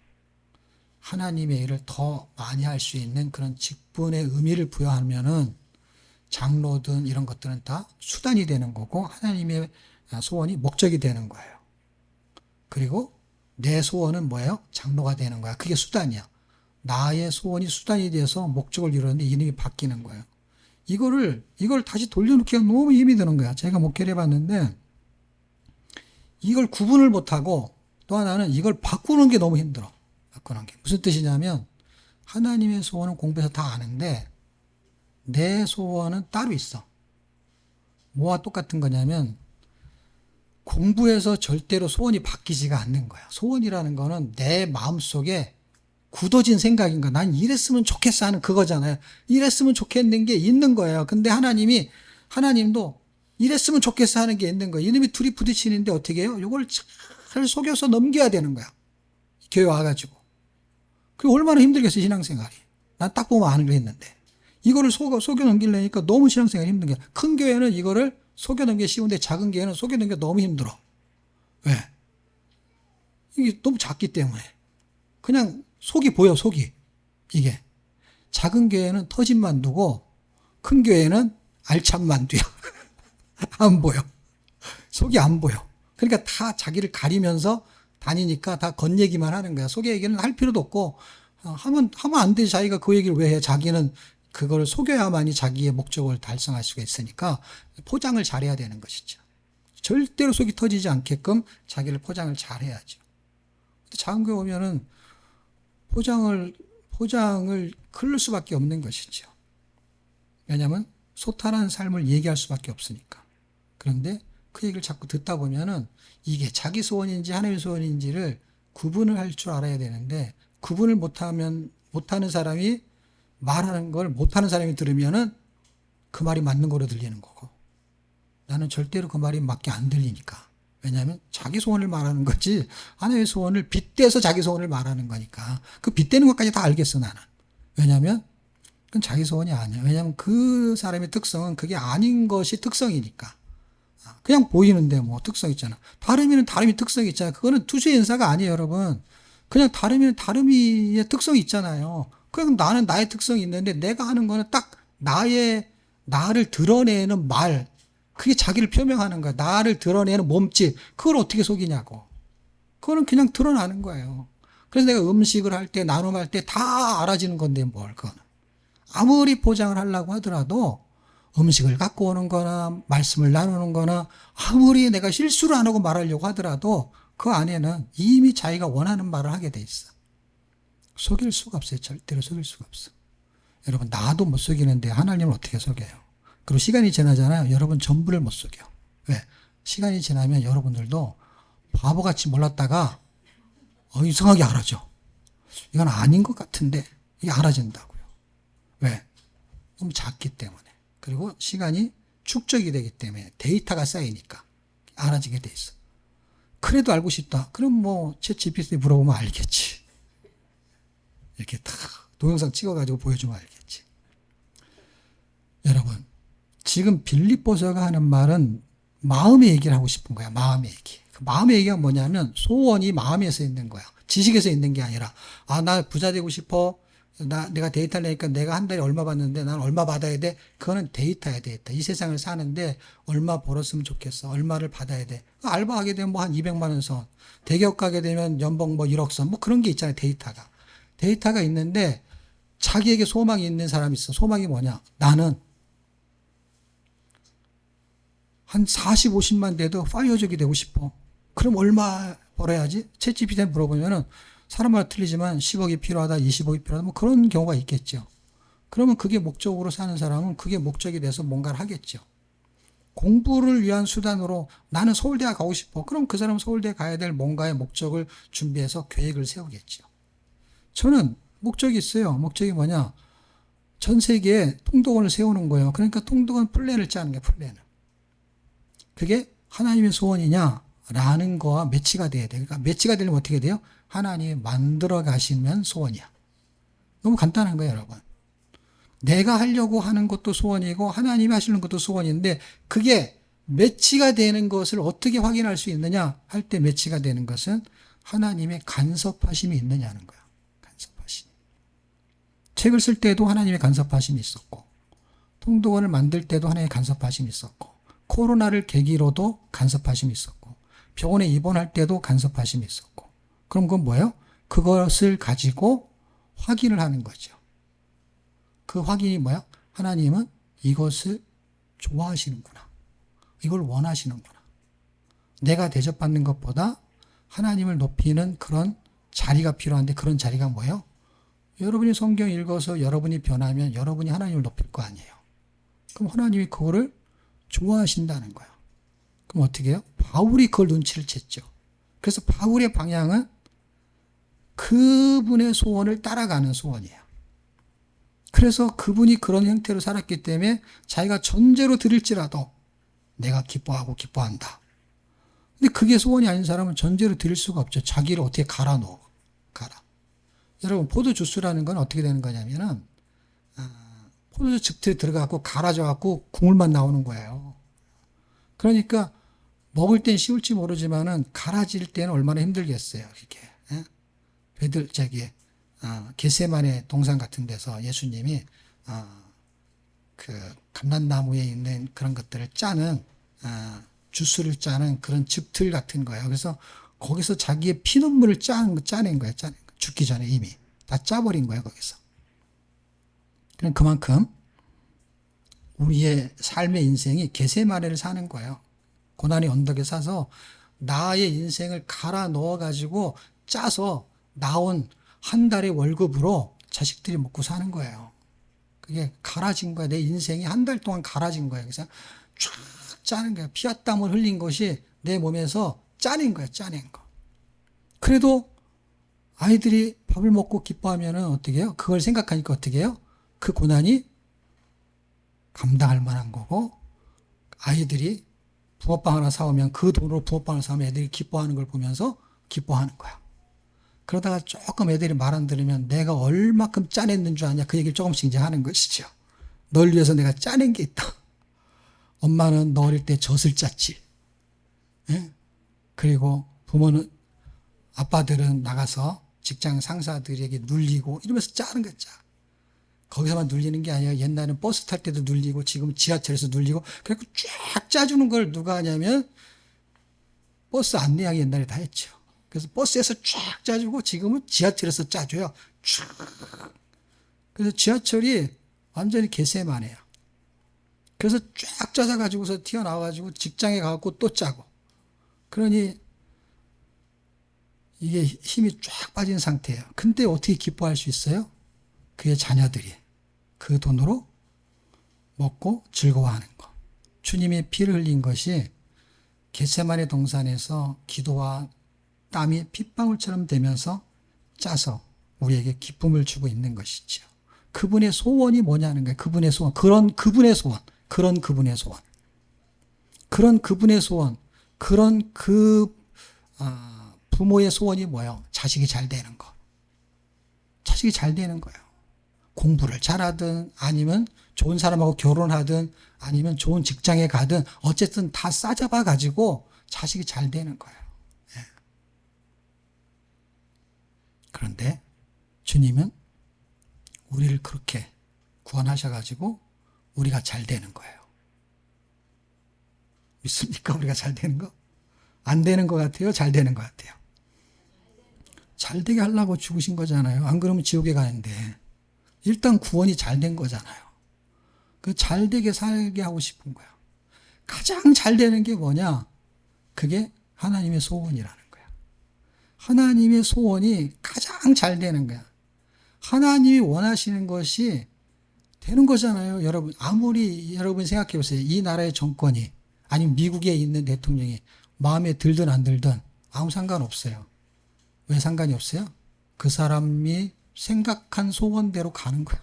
하나님의 일을 더 많이 할 수 있는 그런 직분의 의미를 부여하면은 장로든 이런 것들은 다 수단이 되는 거고 하나님의 소원이 목적이 되는 거예요. 그리고 내 소원은 뭐예요? 장로가 되는 거야. 그게 수단이야. 나의 소원이 수단이 돼서 목적을 이루는데 이름이 바뀌는 거예요. 이걸 다시 돌려놓기가 너무 힘이 드는 거야. 제가 목회를 해봤는데 이걸 구분을 못하고 또 하나는 이걸 바꾸는 게 너무 힘들어. 바꾸는 게. 무슨 뜻이냐면 하나님의 소원은 공부해서 다 아는데 내 소원은 따로 있어. 뭐와 똑같은 거냐면 공부해서 절대로 소원이 바뀌지가 않는 거야. 소원이라는 거는 내 마음속에 굳어진 생각인 거야. 난 이랬으면 좋겠어 하는 그거잖아요. 이랬으면 좋겠는 게 있는 거예요. 근데 하나님도 이랬으면 좋겠어 하는 게 있는 거예요. 이놈이 둘이 부딪히는데 어떻게 해요? 이걸 잘 속여서 넘겨야 되는 거야. 교회 와가지고. 그게 얼마나 힘들겠어, 신앙생활이. 난 딱 보면 아는 거 했는데. 이거를 속여 넘기려니까 너무 신앙생활이 힘든 거야. 큰 교회는 이거를 속여 넘기기 쉬운데 작은 교회는 속여 넘기기 너무 힘들어. 왜? 이게 너무 작기 때문에. 그냥 속이 보여, 속이. 이게. 작은 교회는 터진 만두고 큰 교회는 알찬 만두야. 안 보여. 속이 안 보여. 그러니까 다 자기를 가리면서 다니니까 다 겉얘기만 하는 거야. 속 얘기는 할 필요도 없고, 하면 안 돼. 자기가 그 얘기를 왜 해? 자기는 그걸 속여야만이 자기의 목적을 달성할 수가 있으니까 포장을 잘해야 되는 것이죠. 절대로 속이 터지지 않게끔 자기를 포장을 잘해야죠. 근데 작은 교회 오면은 포장을 클 수밖에 없는 것이죠. 왜냐하면 소탈한 삶을 얘기할 수밖에 없으니까. 그런데 그 얘기를 자꾸 듣다 보면은 이게 자기 소원인지 하나님의 소원인지를 구분을 할 줄 알아야 되는데 구분을 못하는 사람이 말하는 걸 못하는 사람이 들으면은 그 말이 맞는 거로 들리는 거고 나는 절대로 그 말이 맞게 안 들리니까. 왜냐하면 자기 소원을 말하는 거지 하나님의 소원을 빗대서 자기 소원을 말하는 거니까 그 빗대는 것까지 다 알겠어 나는. 왜냐하면 그건 자기 소원이 아니야. 왜냐하면 그 사람의 특성은 그게 아닌 것이 특성이니까. 그냥 보이는데 뭐 특성 있잖아. 다름이는 다름이 특성이 있잖아. 그거는 투수의 인사가 아니에요, 여러분. 그냥 다름이는 다름이의 특성이 있잖아요. 그럼 나는 나의 특성이 있는데 내가 하는 거는 딱 나를 드러내는 말. 그게 자기를 표명하는 거야. 나를 드러내는 몸짓. 그걸 어떻게 속이냐고. 그거는 그냥 드러나는 거예요. 그래서 내가 음식을 할 때, 나눔할 때 다 알아지는 건데 뭘, 그거는. 아무리 포장을 하려고 하더라도 음식을 갖고 오는 거나 말씀을 나누는 거나 아무리 내가 실수를 안 하고 말하려고 하더라도 그 안에는 이미 자기가 원하는 말을 하게 돼 있어. 속일 수가 없어요. 절대로 속일 수가 없어. 여러분 나도 못 속이는데 하나님을 어떻게 속여요? 그리고 시간이 지나잖아요. 여러분 전부를 못 속여. 왜? 시간이 지나면 여러분들도 바보같이 몰랐다가 이상하게 알아져. 이건 아닌 것 같은데 이게 알아진다고요. 왜? 너무 작기 때문에. 그리고 시간이 축적이 되기 때문에 데이터가 쌓이니까 알아지게 돼 있어. 그래도 알고 싶다. 그럼 뭐 챗GPT 물어보면 알겠지. 이렇게 딱 동영상 찍어가지고 보여주면 알겠지. 여러분 지금 빌립보서가 하는 말은 마음의 얘기를 하고 싶은 거야. 마음의 얘기. 그 마음의 얘기가 뭐냐면 소원이 마음에서 있는 거야. 지식에서 있는 게 아니라 나 부자 되고 싶어. 내가 데이터를 내니까 내가 한 달에 얼마 받는데 난 얼마 받아야 돼? 그거는 데이터야, 데이터. 이 세상을 사는데 얼마 벌었으면 좋겠어. 얼마를 받아야 돼. 알바하게 되면 뭐 한 200만 원 선. 대기업 가게 되면 연봉 뭐 1억 선. 뭐 그런 게 있잖아요, 데이터가. 데이터가 있는데 자기에게 소망이 있는 사람이 있어. 소망이 뭐냐? 나는 한 40, 50만 돼도 파이어족이 되고 싶어. 그럼 얼마 벌어야지? 챗GPT한테 물어보면은 사람마다 틀리지만 10억이 필요하다, 20억이 필요하다, 뭐 그런 경우가 있겠죠. 그러면 그게 목적으로 사는 사람은 그게 목적이 돼서 뭔가를 하겠죠. 공부를 위한 수단으로 나는 서울대 가고 싶어. 그럼 그 사람은 서울대 가야 될 뭔가의 목적을 준비해서 계획을 세우겠죠. 저는 목적이 있어요. 목적이 뭐냐? 전 세계에 통독원을 세우는 거예요. 그러니까 통독원 플랜을 짜는 게 플랜을. 그게 하나님의 소원이냐? 라는 거와 매치가 돼야 돼요. 그러니까 매치가 되려면 어떻게 돼요? 하나님이 만들어 가시면 소원이야. 너무 간단한 거예요, 여러분. 내가 하려고 하는 것도 소원이고 하나님이 하시는 것도 소원인데 그게 매치가 되는 것을 어떻게 확인할 수 있느냐 할 때 매치가 되는 것은 하나님의 간섭하심이 있느냐는 거야. 간섭하심. 책을 쓸 때도 하나님의 간섭하심이 있었고 통독원을 만들 때도 하나님의 간섭하심이 있었고 코로나를 계기로도 간섭하심이 있었고 병원에 입원할 때도 간섭하심이 있었고 그럼 그건 뭐예요? 그것을 가지고 확인을 하는 거죠. 그 확인이 뭐야? 하나님은 이것을 좋아하시는구나. 이걸 원하시는구나. 내가 대접받는 것보다 하나님을 높이는 그런 자리가 필요한데 그런 자리가 뭐예요? 여러분이 성경 읽어서 여러분이 변하면 여러분이 하나님을 높일 거 아니에요. 그럼 하나님이 그거를 좋아하신다는 거예요. 그럼 어떻게 해요? 바울이 그걸 눈치를 챘죠. 그래서 바울의 방향은 그분의 소원을 따라가는 소원이에요. 그래서 그분이 그런 형태로 살았기 때문에 자기가 전제로 드릴지라도 내가 기뻐하고 기뻐한다. 근데 그게 소원이 아닌 사람은 전제로 드릴 수가 없죠. 자기를 어떻게 갈아 넣어. 갈아. 여러분, 포도 주스라는 건 어떻게 되는 거냐면은, 포도주 즙들이 들어가고 갈아져갖고 국물만 나오는 거예요. 그러니까 먹을 땐 쉬울지 모르지만은 갈아질 때는 얼마나 힘들겠어요. 이렇게. 배들 겟세마네 동산 같은 데서 예수님이 그 감람나무에 있는 그런 것들을 짜는 주스를 짜는 그런 즙틀 같은 거예요. 그래서 거기서 자기의 피눈물을 짜낸 거예요. 죽기 전에 이미 다 짜버린 거예요. 거기서. 그럼 그만큼 우리의 삶의 인생이 겟세마네를 사는 거예요. 고난의 언덕에 사서 나의 인생을 갈아 넣어가지고 짜서 나온 한 달의 월급으로 자식들이 먹고 사는 거예요. 그게 갈아진 거야. 내 인생이 한 달 동안 갈아진 거예요. 그래서 쫙 짜는 거야. 피와 땀을 흘린 것이 내 몸에서 짜낸 거야. 짜낸 거. 그래도 아이들이 밥을 먹고 기뻐하면은 어떻게 해요? 그걸 생각하니까 어떻게 해요? 그 고난이 감당할 만한 거고, 아이들이 붕어빵 하나 사오면 그 돈으로 붕어빵을 사면 애들이 기뻐하는 걸 보면서 기뻐하는 거야. 그러다가 조금 애들이 말 안 들으면 내가 얼마큼 짜냈는 줄 아냐, 그 얘기를 조금씩 이제 하는 것이죠. 널 위해서 내가 짜낸 게 있다. 엄마는 너 어릴 때 젖을 짰지. 예? 그리고 부모는, 아빠들은 나가서 직장 상사들에게 눌리고 이러면서 짜는 거야. 짜. 거기서만 눌리는 게 아니라 옛날에는 버스 탈 때도 눌리고 지금 지하철에서 눌리고, 그래서 쫙 짜주는 걸 누가 하냐면 버스 안내양이 옛날에 다 했죠. 그래서 버스에서 쫙 짜주고 지금은 지하철에서 짜줘요. 쫙. 그래서 지하철이 완전히 겟세마네요. 그래서 쫙 짜져가지고서 튀어나와가지고 직장에 가고 또 짜고. 그러니 이게 힘이 쫙 빠진 상태예요. 근데 어떻게 기뻐할 수 있어요? 그의 자녀들이 그 돈으로 먹고 즐거워하는 거. 주님의 피를 흘린 것이 겟세마네 동산에서 기도와 땀이 핏방울처럼 되면서 짜서 우리에게 기쁨을 주고 있는 것이죠. 그분의 소원이 뭐냐는 거예요. 그분의 소원. 그런 그분의 소원. 그런 그분의 소원. 그런 그분의 소원. 그런 부모의 소원이 뭐예요? 자식이 잘 되는 거. 자식이 잘 되는 거예요. 공부를 잘하든 아니면 좋은 사람하고 결혼하든 아니면 좋은 직장에 가든 어쨌든 다 싸잡아 가지고 자식이 잘 되는 거예요. 예. 그런데 주님은 우리를 그렇게 구원하셔가지고 우리가 잘 되는 거예요. 믿습니까? 우리가 잘 되는 거? 안 되는 것 같아요? 잘 되는 것 같아요? 잘 되게 하려고 죽으신 거잖아요. 안 그러면 지옥에 가는데. 일단 구원이 잘 된 거잖아요. 그 잘 되게 살게 하고 싶은 거야. 가장 잘 되는 게 뭐냐? 그게 하나님의 소원이라는 거야. 하나님의 소원이 가장 잘 되는 거야. 하나님이 원하시는 것이 되는 거잖아요. 여러분, 아무리 여러분 생각해 보세요. 이 나라의 정권이 아니면 미국에 있는 대통령이 마음에 들든 안 들든 아무 상관없어요. 왜 상관이 없어요? 그 사람이 생각한 소원대로 가는 거야.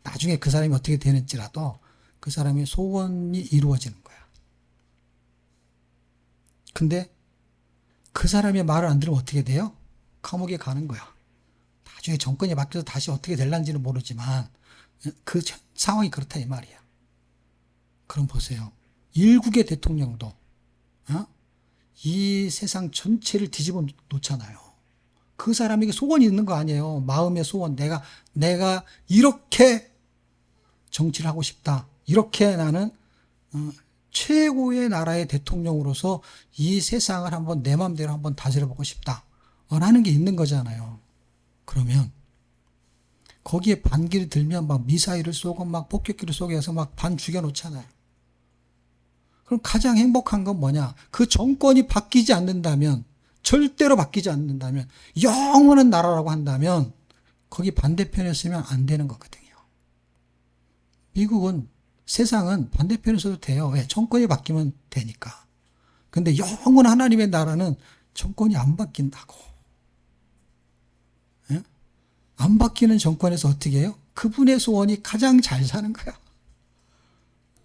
나중에 그 사람이 어떻게 되는지라도 그 사람의 소원이 이루어지는 거야. 근데 그 사람의 말을 안 들으면 어떻게 돼요? 감옥에 가는 거야. 나중에 정권이 바뀌어서 다시 어떻게 될란지는 모르지만 그 상황이 그렇다 이 말이야. 그럼 보세요. 일국의 대통령도 이 세상 전체를 뒤집어 놓잖아요. 그 사람에게 소원이 있는 거 아니에요. 마음의 소원. 내가 이렇게 정치를 하고 싶다. 이렇게 나는 최고의 나라의 대통령으로서 이 세상을 한번 내 마음대로 한번 다스려보고 싶다. 라는 게 있는 거잖아요. 그러면 거기에 반기를 들면 막 미사일을 쏘고 막 폭격기를 쏘게 해서 막 반 죽여놓잖아요. 그럼 가장 행복한 건 뭐냐? 그 정권이 바뀌지 않는다면, 절대로 바뀌지 않는다면, 영원한 나라라고 한다면 거기 반대편에 쓰면 안 되는 거거든요. 미국은 세상은 반대편에서도 돼요. 왜? 정권이 바뀌면 되니까. 근데 영원한 하나님의 나라는 정권이 안 바뀐다고. 예? 안 바뀌는 정권에서 어떻게 해요? 그분의 소원이 가장 잘 사는 거야.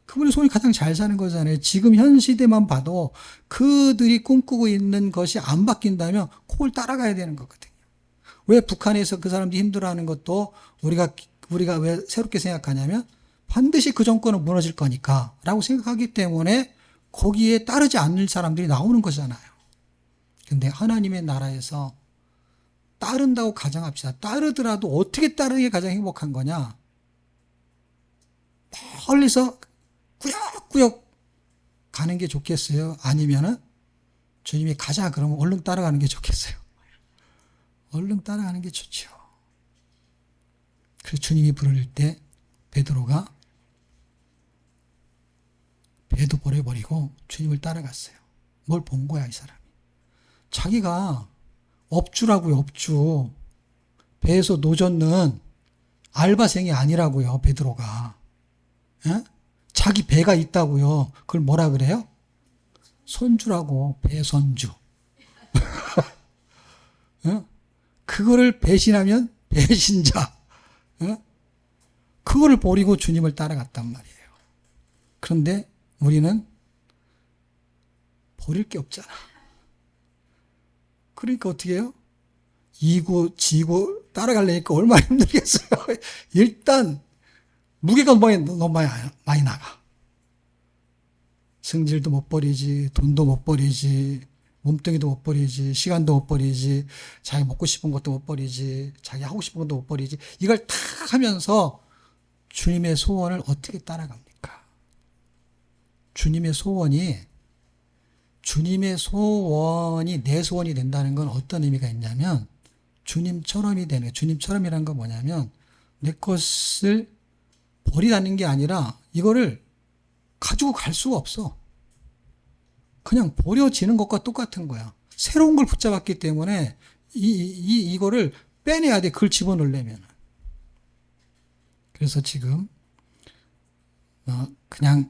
그분의 소원이 가장 잘 사는 거잖아요. 지금 현 시대만 봐도 그들이 꿈꾸고 있는 것이 안 바뀐다면 그걸 따라가야 되는 거거든요. 왜 북한에서 그 사람들이 힘들어하는 것도 우리가 왜 새롭게 생각하냐면 반드시 그 정권은 무너질 거니까 라고 생각하기 때문에 거기에 따르지 않는 사람들이 나오는 거잖아요. 근데 하나님의 나라에서 따른다고 가정합시다. 따르더라도 어떻게 따르는 게 가장 행복한 거냐? 멀리서 꾸역꾸역 가는 게 좋겠어요? 아니면은 주님이 가자 그러면 얼른 따라가는 게 좋겠어요? 얼른 따라가는 게 좋죠. 그래서 주님이 부를 때 베드로가 배도 버려버리고 주님을 따라갔어요. 뭘 본 거야, 이 사람이. 자기가 업주라고요, 업주. 배에서 노젓는 알바생이 아니라고요, 베드로가. 예? 자기 배가 있다고요. 그걸 뭐라 그래요? 손주라고, 배선주. 예? 그거를 배신하면 배신자. 예? 그거를 버리고 주님을 따라갔단 말이에요. 그런데 우리는 버릴 게 없잖아. 그러니까 어떻게 해요? 이고 지고 따라가려니까 얼마나 힘들겠어요. 일단 무게가 너무 많이 나가. 성질도 못 버리지, 돈도 못 버리지, 몸뚱이도 못 버리지, 시간도 못 버리지, 자기 먹고 싶은 것도 못 버리지, 자기 하고 싶은 것도 못 버리지. 이걸 다 하면서 주님의 소원을 어떻게 따라갑니까? 주님의 소원이 내 소원이 된다는 건 어떤 의미가 있냐면 주님처럼이 되는 거예요. 주님처럼이라는 건 뭐냐면 내 것을 버리라는 게 아니라 이거를 가지고 갈 수가 없어. 그냥 버려지는 것과 똑같은 거야. 새로운 걸 붙잡았기 때문에 이거를 빼내야 돼. 그걸 집어넣으려면. 그래서 지금 그냥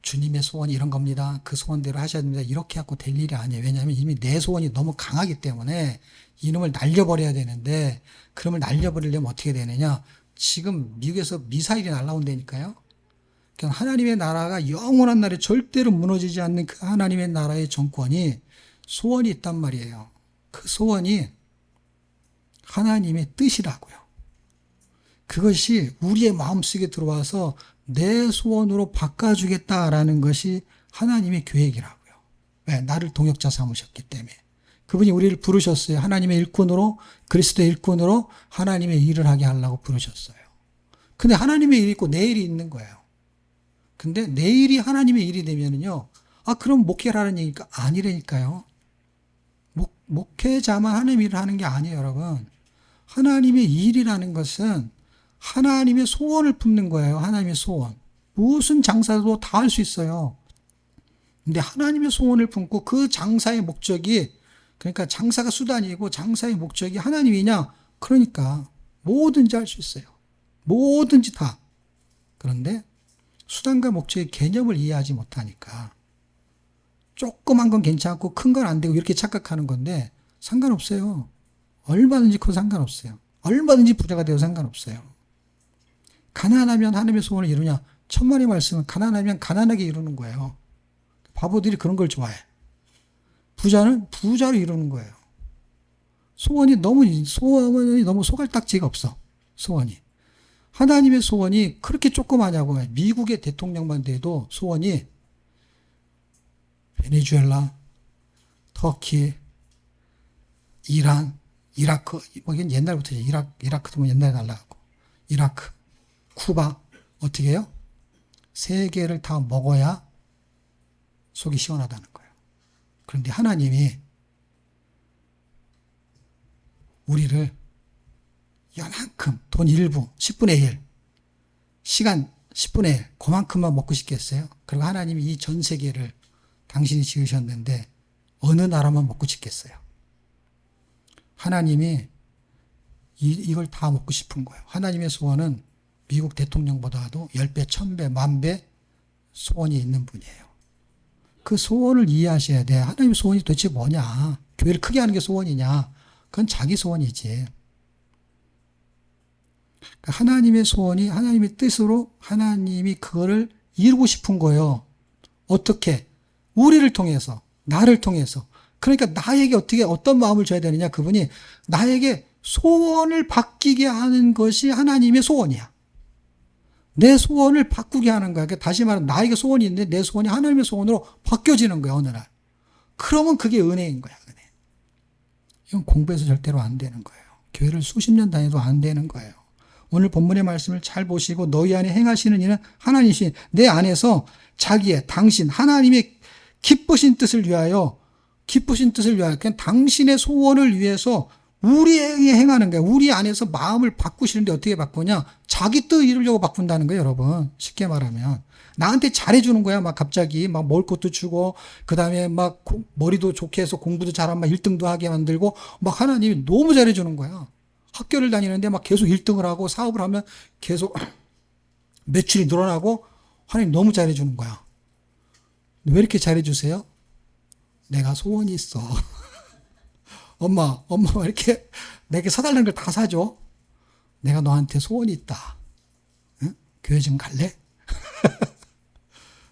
주님의 소원이 이런 겁니다. 그 소원대로 하셔야 됩니다. 이렇게 하고 될 일이 아니에요. 왜냐하면 이미 내 소원이 너무 강하기 때문에 이놈을 날려버려야 되는데 그놈을 날려버리려면 어떻게 되느냐. 지금 미국에서 미사일이 날라온다니까요. 그러니까 하나님의 나라가 영원한 나라에 절대로 무너지지 않는 그 하나님의 나라의 정권이 소원이 있단 말이에요. 그 소원이 하나님의 뜻이라고요. 그것이 우리의 마음속에 들어와서 내 소원으로 바꿔주겠다라는 것이 하나님의 계획이라고요. 왜? 나를 동역자 삼으셨기 때문에. 그분이 우리를 부르셨어요. 하나님의 일꾼으로, 그리스도의 일꾼으로 하나님의 일을 하게 하려고 부르셨어요. 근데 하나님의 일이 있고 내 일이 있는 거예요. 근데 내 일이 하나님의 일이 되면은요, 그럼 목회를 하는 얘기니까 아니라니까요. 목회자만 하나님의 일을 하는 게 아니에요, 여러분. 하나님의 일이라는 것은 하나님의 소원을 품는 거예요. 하나님의 소원. 무슨 장사도 다 할 수 있어요. 근데 하나님의 소원을 품고 그 장사의 목적이, 그러니까 장사가 수단이고 장사의 목적이 하나님이냐? 그러니까 뭐든지 할 수 있어요. 뭐든지 다. 그런데 수단과 목적의 개념을 이해하지 못하니까 조그만 건 괜찮고 큰 건 안 되고 이렇게 착각하는 건데 상관없어요. 얼마든지 커도 상관없어요. 얼마든지 부자가 되어도 상관없어요. 가난하면 하나님의 소원을 이루냐? 천만의 말씀은 가난하면 가난하게 이루는 거예요. 바보들이 그런 걸 좋아해. 부자는 부자로 이루는 거예요. 소원이 너무 소갈딱지가 없어. 소원이. 하나님의 소원이 그렇게 조그마냐고. 미국의 대통령만 돼도 소원이 베네수엘라, 터키, 이란, 이라크, 이건 옛날부터 이라크도 옛날에 날라가고, 이라크, 쿠바, 어떻게 해요? 세 개를 다 먹어야 속이 시원하다는 거예요. 그런데 하나님이 우리를 요만큼, 돈 일부, 10분의 1, 시간 10분의 1, 그만큼만 먹고 싶겠어요? 그리고 하나님이 이 전 세계를 당신이 지으셨는데 어느 나라만 먹고 싶겠어요? 하나님이 이걸 다 먹고 싶은 거예요. 하나님의 소원은 미국 대통령보다도 10배, 1000배, 10,000배 소원이 있는 분이에요. 그 소원을 이해하셔야 돼. 하나님의 소원이 도대체 뭐냐? 교회를 크게 하는 게 소원이냐? 그건 자기 소원이지. 하나님의 소원이 하나님의 뜻으로 하나님이 그거를 이루고 싶은 거예요. 어떻게? 우리를 통해서, 나를 통해서. 그러니까 나에게 어떻게 어떤 마음을 줘야 되느냐? 그분이 나에게 소원을 바뀌게 하는 것이 하나님의 소원이야. 내 소원을 바꾸게 하는 거야. 그러니까 다시 말하면 나에게 소원이 있는데 내 소원이 하나님의 소원으로 바뀌어지는 거야, 어느 날. 그러면 그게 은혜인 거야, 은혜. 이건 공부해서 절대로 안 되는 거예요. 교회를 수십 년 다녀도 안 되는 거예요. 오늘 본문의 말씀을 잘 보시고 너희 안에 행하시는 이는 하나님이신 내 안에서 자기의 당신 하나님의 기쁘신 뜻을 위하여 그냥 당신의 소원을 위해서 우리에게 행하는 거예요. 우리 안에서 마음을 바꾸시는데 어떻게 바꾸냐? 자기 뜻 이루려고 바꾼다는 거예요, 여러분. 쉽게 말하면. 나한테 잘해주는 거야. 막 갑자기 막 먹을 것도 주고, 그 다음에 막 머리도 좋게 해서 공부도 잘하면 막 1등도 하게 만들고, 막 하나님이 너무 잘해주는 거야. 학교를 다니는데 막 계속 1등을 하고 사업을 하면 계속 매출이 늘어나고 하나님 너무 잘해주는 거야. 왜 이렇게 잘해주세요? 내가 소원이 있어. 엄마 왜 이렇게 내게 사달라는 걸 다 사줘? 내가 너한테 소원이 있다. 응? 교회 좀 갈래?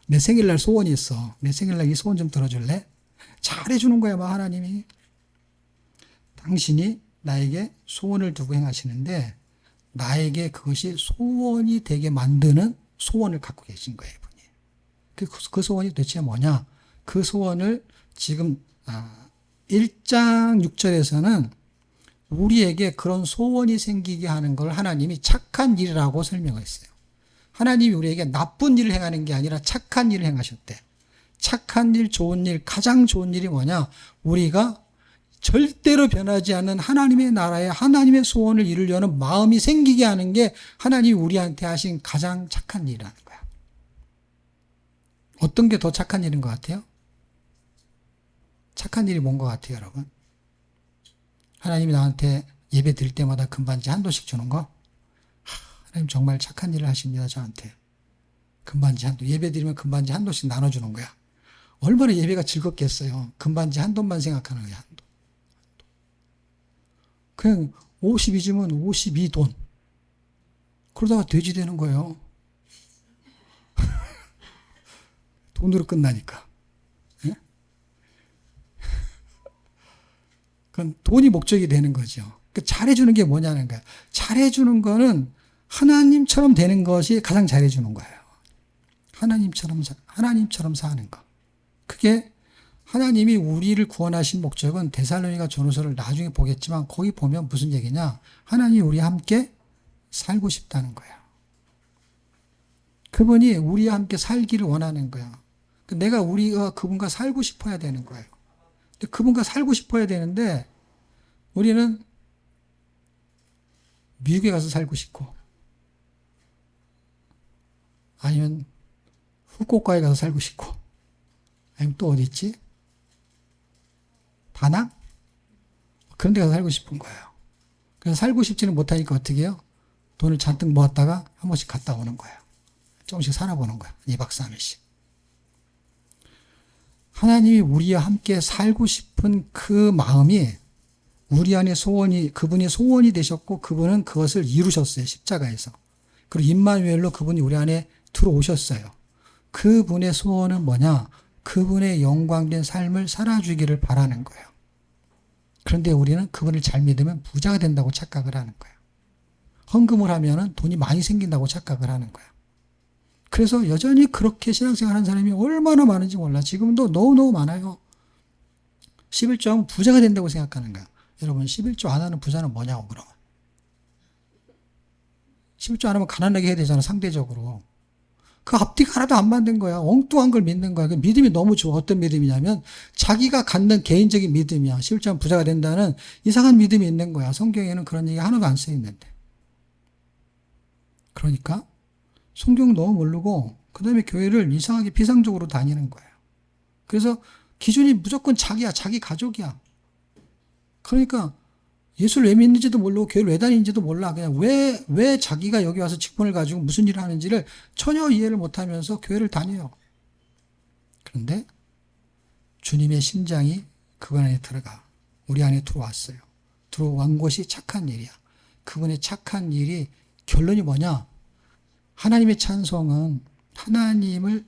내 생일날 소원이 있어. 내 생일날 이 소원 좀 들어줄래? 잘해주는 거야, 막 하나님이. 당신이 나에게 소원을 두고 행하시는데 나에게 그것이 소원이 되게 만드는 소원을 갖고 계신 거예요, 이분이. 그 소원이 도대체 뭐냐? 그 소원을 지금 1장 6절에서는 우리에게 그런 소원이 생기게 하는 걸 하나님이 착한 일이라고 설명했어요. 하나님이 우리에게 나쁜 일을 행하는 게 아니라 착한 일을 행하셨대. 착한 일, 좋은 일, 가장 좋은 일이 뭐냐? 우리가 절대로 변하지 않는 하나님의 나라에 하나님의 소원을 이루려는 마음이 생기게 하는 게 하나님이 우리한테 하신 가장 착한 일이라는 거야. 어떤 게 더 착한 일인 것 같아요? 착한 일이 뭔 것 같아요, 여러분? 하나님이 나한테 예배 드릴 때마다 금반지 한도씩 주는 거? 하나님 정말 착한 일을 하십니다, 저한테. 금반지 한도. 예배 드리면 금반지 한도씩 나눠주는 거야. 얼마나 예배가 즐겁겠어요. 금반지 한돈만 생각하는 거야, 한돈. 그냥 52주면 52돈. 그러다가 돼지 되는 거예요. 돈으로 끝나니까. 예? 그건 돈이 목적이 되는 거죠. 그러니까 잘해주는 게 뭐냐는 거야. 잘해주는 거는 하나님처럼 되는 것이 가장 잘해주는 거예요. 하나님처럼 사는 거. 그게 하나님이 우리를 구원하신 목적은 데살로니가 전후서를 나중에 보겠지만 거기 보면 무슨 얘기냐? 하나님이 우리와 함께 살고 싶다는 거야. 그분이 우리와 함께 살기를 원하는 거야. 우리가 그분과 살고 싶어야 되는 거예요. 근데 그분과 살고 싶어야 되는데 우리는 미국에 가서 살고 싶고 아니면 후쿠오카에 가서 살고 싶고 아니면 또 어디 있지? 다낭? 그런 데 가서 살고 싶은 거예요. 그래서 살고 싶지는 못하니까 어떻게 해요? 돈을 잔뜩 모았다가 한 번씩 갔다 오는 거예요. 조금씩 살아보는 거예요. 2박 3일씩. 하나님이 우리와 함께 살고 싶은 그 마음이 우리 안에 그분이 소원이 되셨고 그분은 그것을 이루셨어요. 십자가에서. 그리고 임마누엘로 그분이 우리 안에 들어오셨어요. 그분의 소원은 뭐냐? 그분의 영광된 삶을 살아주기를 바라는 거예요. 그런데 우리는 그분을 잘 믿으면 부자가 된다고 착각을 하는 거예요. 헌금을 하면 돈이 많이 생긴다고 착각을 하는 거예요. 그래서 여전히 그렇게 신앙생활 하는 사람이 얼마나 많은지 몰라. 지금도 너무너무 많아요. 11조 하면 부자가 된다고 생각하는 거야. 여러분 11조 안 하는 부자는 뭐냐고 그러면. 11조 안 하면 가난하게 해야 되잖아, 상대적으로. 그 앞뒤가 하나도 안 맞는 거야. 엉뚱한 걸 믿는 거야. 그 믿음이 너무 좋아. 어떤 믿음이냐면 자기가 갖는 개인적인 믿음이야. 11조 하면 부자가 된다는 이상한 믿음이 있는 거야. 성경에는 그런 얘기 하나도 안 써 있는데. 그러니까 성경 너무 모르고 그 다음에 교회를 이상하게 비상적으로 다니는 거예요. 그래서 기준이 무조건 자기야. 자기 가족이야. 그러니까 예수를 왜 믿는지도 모르고 교회를 왜 다니는지도 몰라. 그냥 왜 자기가 여기 와서 직분을 가지고 무슨 일을 하는지를 전혀 이해를 못하면서 교회를 다녀요. 그런데 주님의 심장이 그분 안에 들어가. 우리 안에 들어왔어요. 들어온 것이 착한 일이야. 그분의 착한 일이 결론이 뭐냐? 하나님의 찬송은 하나님을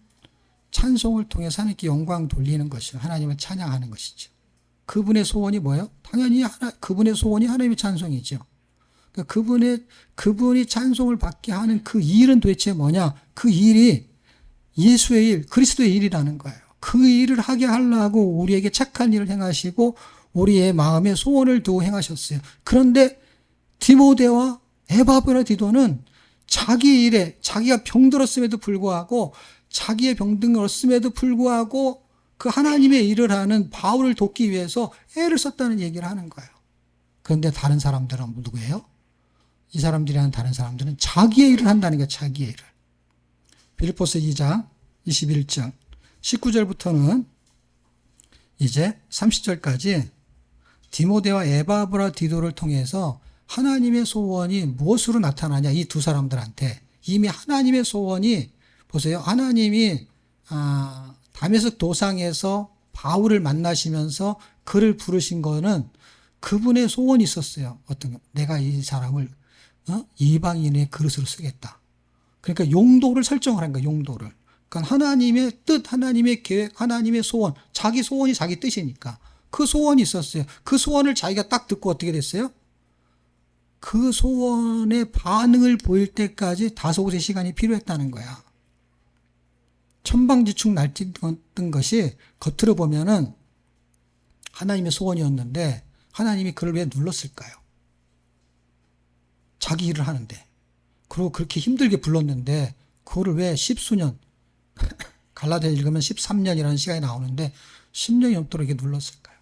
찬송을 통해서 하나님께 영광 돌리는 것이죠. 하나님을 찬양하는 것이죠. 그분의 소원이 뭐예요? 당연히 그분의 소원이 하나님의 찬송이죠. 그러니까 그분이 찬송을 받게 하는 그 일은 도대체 뭐냐? 그 일이 예수의 일, 그리스도의 일이라는 거예요. 그 일을 하게 하려고 우리에게 착한 일을 행하시고 우리의 마음에 소원을 두고 행하셨어요. 그런데 디모데와 에바브라디도는 자기 일에 자기가 병들었음에도 불구하고 자기의 병들었음에도 불구하고 그 하나님의 일을 하는 바울을 돕기 위해서 애를 썼다는 얘기를 하는 거예요. 그런데 다른 사람들은 누구예요? 이 사람들이 하는 다른 사람들은 자기의 일을 한다는 거예요. 자기의 일을. 빌립보서 2장 21절 19절부터는 이제 30절까지 디모데와 에바브라디도를 통해서 하나님의 소원이 무엇으로 나타나냐, 이 두 사람들한테 이미 하나님의 소원이, 보세요. 하나님이 다메섹 도상에서 바울을 만나시면서 그를 부르신 거는 그분의 소원이 있었어요. 어떤 거? 내가 이 사람을 이방인의 그릇으로 쓰겠다. 그러니까 용도를 설정을 한 거예요. 용도를. 그러니까 하나님의 뜻, 하나님의 계획, 하나님의 소원, 자기 소원이 자기 뜻이니까 그 소원이 있었어요. 그 소원을 자기가 딱 듣고 어떻게 됐어요? 그 소원의 반응을 보일 때까지 다소곳의 시간이 필요했다는 거야. 천방지축 날뛰던 것이 겉으로 보면은 하나님의 소원이었는데 하나님이 그를 왜 눌렀을까요? 자기 일을 하는데. 그리고 그렇게 힘들게 불렀는데 그거를 왜 십수년, 갈라디아 읽으면 13년이라는 시간이 나오는데 10년이 넘도록 이렇게 눌렀을까요?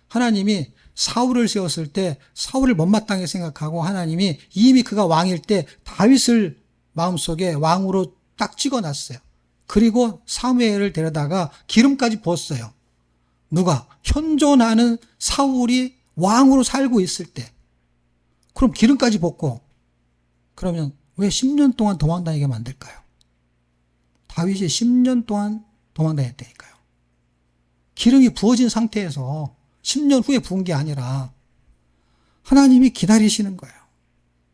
하나님이 사울을 세웠을 때 사울을 못마땅하게 생각하고 하나님이 이미 그가 왕일 때 다윗을 마음속에 왕으로 딱 찍어놨어요. 그리고 사무엘을 데려다가 기름까지 부었어요. 누가? 현존하는 사울이 왕으로 살고 있을 때. 그럼 기름까지 붓고 그러면 왜 10년 동안 도망다니게 만들까요? 다윗이 10년 동안 도망다녔다니까요. 기름이 부어진 상태에서 10년 후에 부은 게 아니라 하나님이 기다리시는 거예요.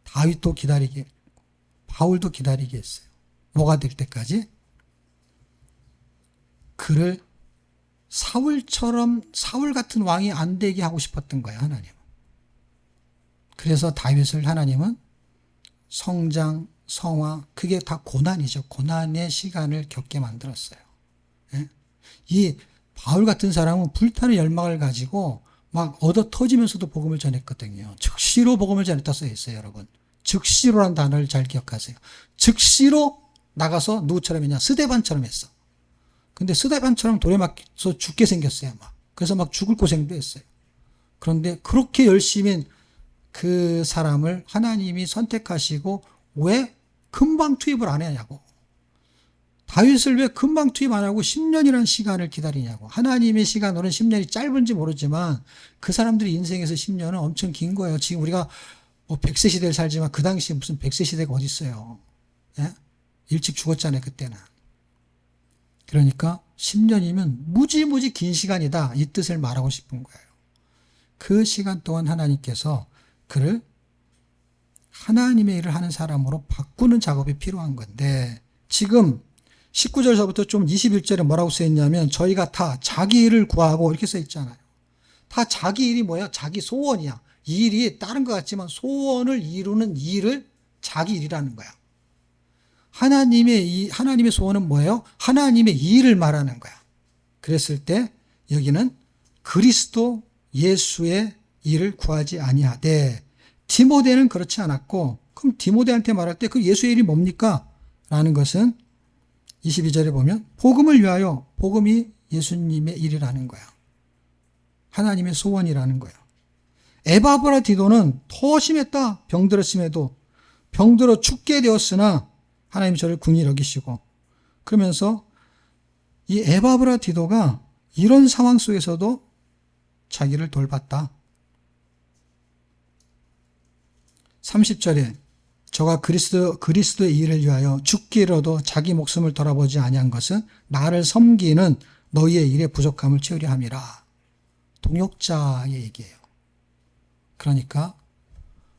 다윗도 기다리게 했고 바울도 기다리게 했어요. 뭐가 될 때까지? 그를 사울처럼 사울 같은 왕이 안 되게 하고 싶었던 거예요. 하나님은. 그래서 다윗을 하나님은 성장, 성화, 그게 다 고난이죠. 고난의 시간을 겪게 만들었어요. 예? 이 바울 같은 사람은 불타는 열망을 가지고 막 얻어 터지면서도 복음을 전했거든요. 즉시로 복음을 전했다 써 있어요, 여러분. 즉시로란 단어를 잘 기억하세요. 즉시로 나가서 누구처럼 했냐? 스데반처럼 했어. 근데 스데반처럼 돌에 맞서 죽게 생겼어요, 막. 그래서 막 죽을 고생도 했어요. 그런데 그렇게 열심히 그 사람을 하나님이 선택하시고 왜 금방 투입을 안 하냐고. 다윗을 왜 금방 투입 안 하고 10년이라는 시간을 기다리냐고. 하나님의 시간으로는 10년이 짧은지 모르지만 그 사람들이 인생에서 10년은 엄청 긴 거예요. 지금 우리가 뭐 100세 시대를 살지만 그 당시에 무슨 100세 시대가 어디 있어요. 예? 일찍 죽었잖아요, 그때는. 그러니까 10년이면 무지무지 긴 시간이다. 이 뜻을 말하고 싶은 거예요. 그 시간 동안 하나님께서 그를 하나님의 일을 하는 사람으로 바꾸는 작업이 필요한 건데 지금 19절서부터 좀 21절에 뭐라고 써있냐면 저희가 다 자기 일을 구하고 이렇게 써있잖아요. 다 자기 일이 뭐야? 자기 소원이야. 이 일이 다른 것 같지만 소원을 이루는 일을 자기 일이라는 거야. 하나님의 소원은 뭐예요? 하나님의 일을 말하는 거야. 그랬을 때 여기는 그리스도 예수의 일을 구하지 아니하되 디모데는 그렇지 않았고 그럼 디모데한테 말할 때 그 예수의 일이 뭡니까? 라는 것은 22절에 보면 복음을 위하여 복음이 예수님의 일이라는 거야. 하나님의 소원이라는 거야. 에바브라디도는 더 심했다. 병들었음에도 병들어 죽게 되었으나 하나님이 저를 긍휼히 여기시고 그러면서 이 에바브라디도가 이런 상황 속에서도 자기를 돌봤다. 30절에 저가 그리스도의 일을 위하여 죽기로도 자기 목숨을 돌아보지 아니한 것은 나를 섬기는 너희의 일의 부족함을 채우려 함이라. 동역자의 얘기예요. 그러니까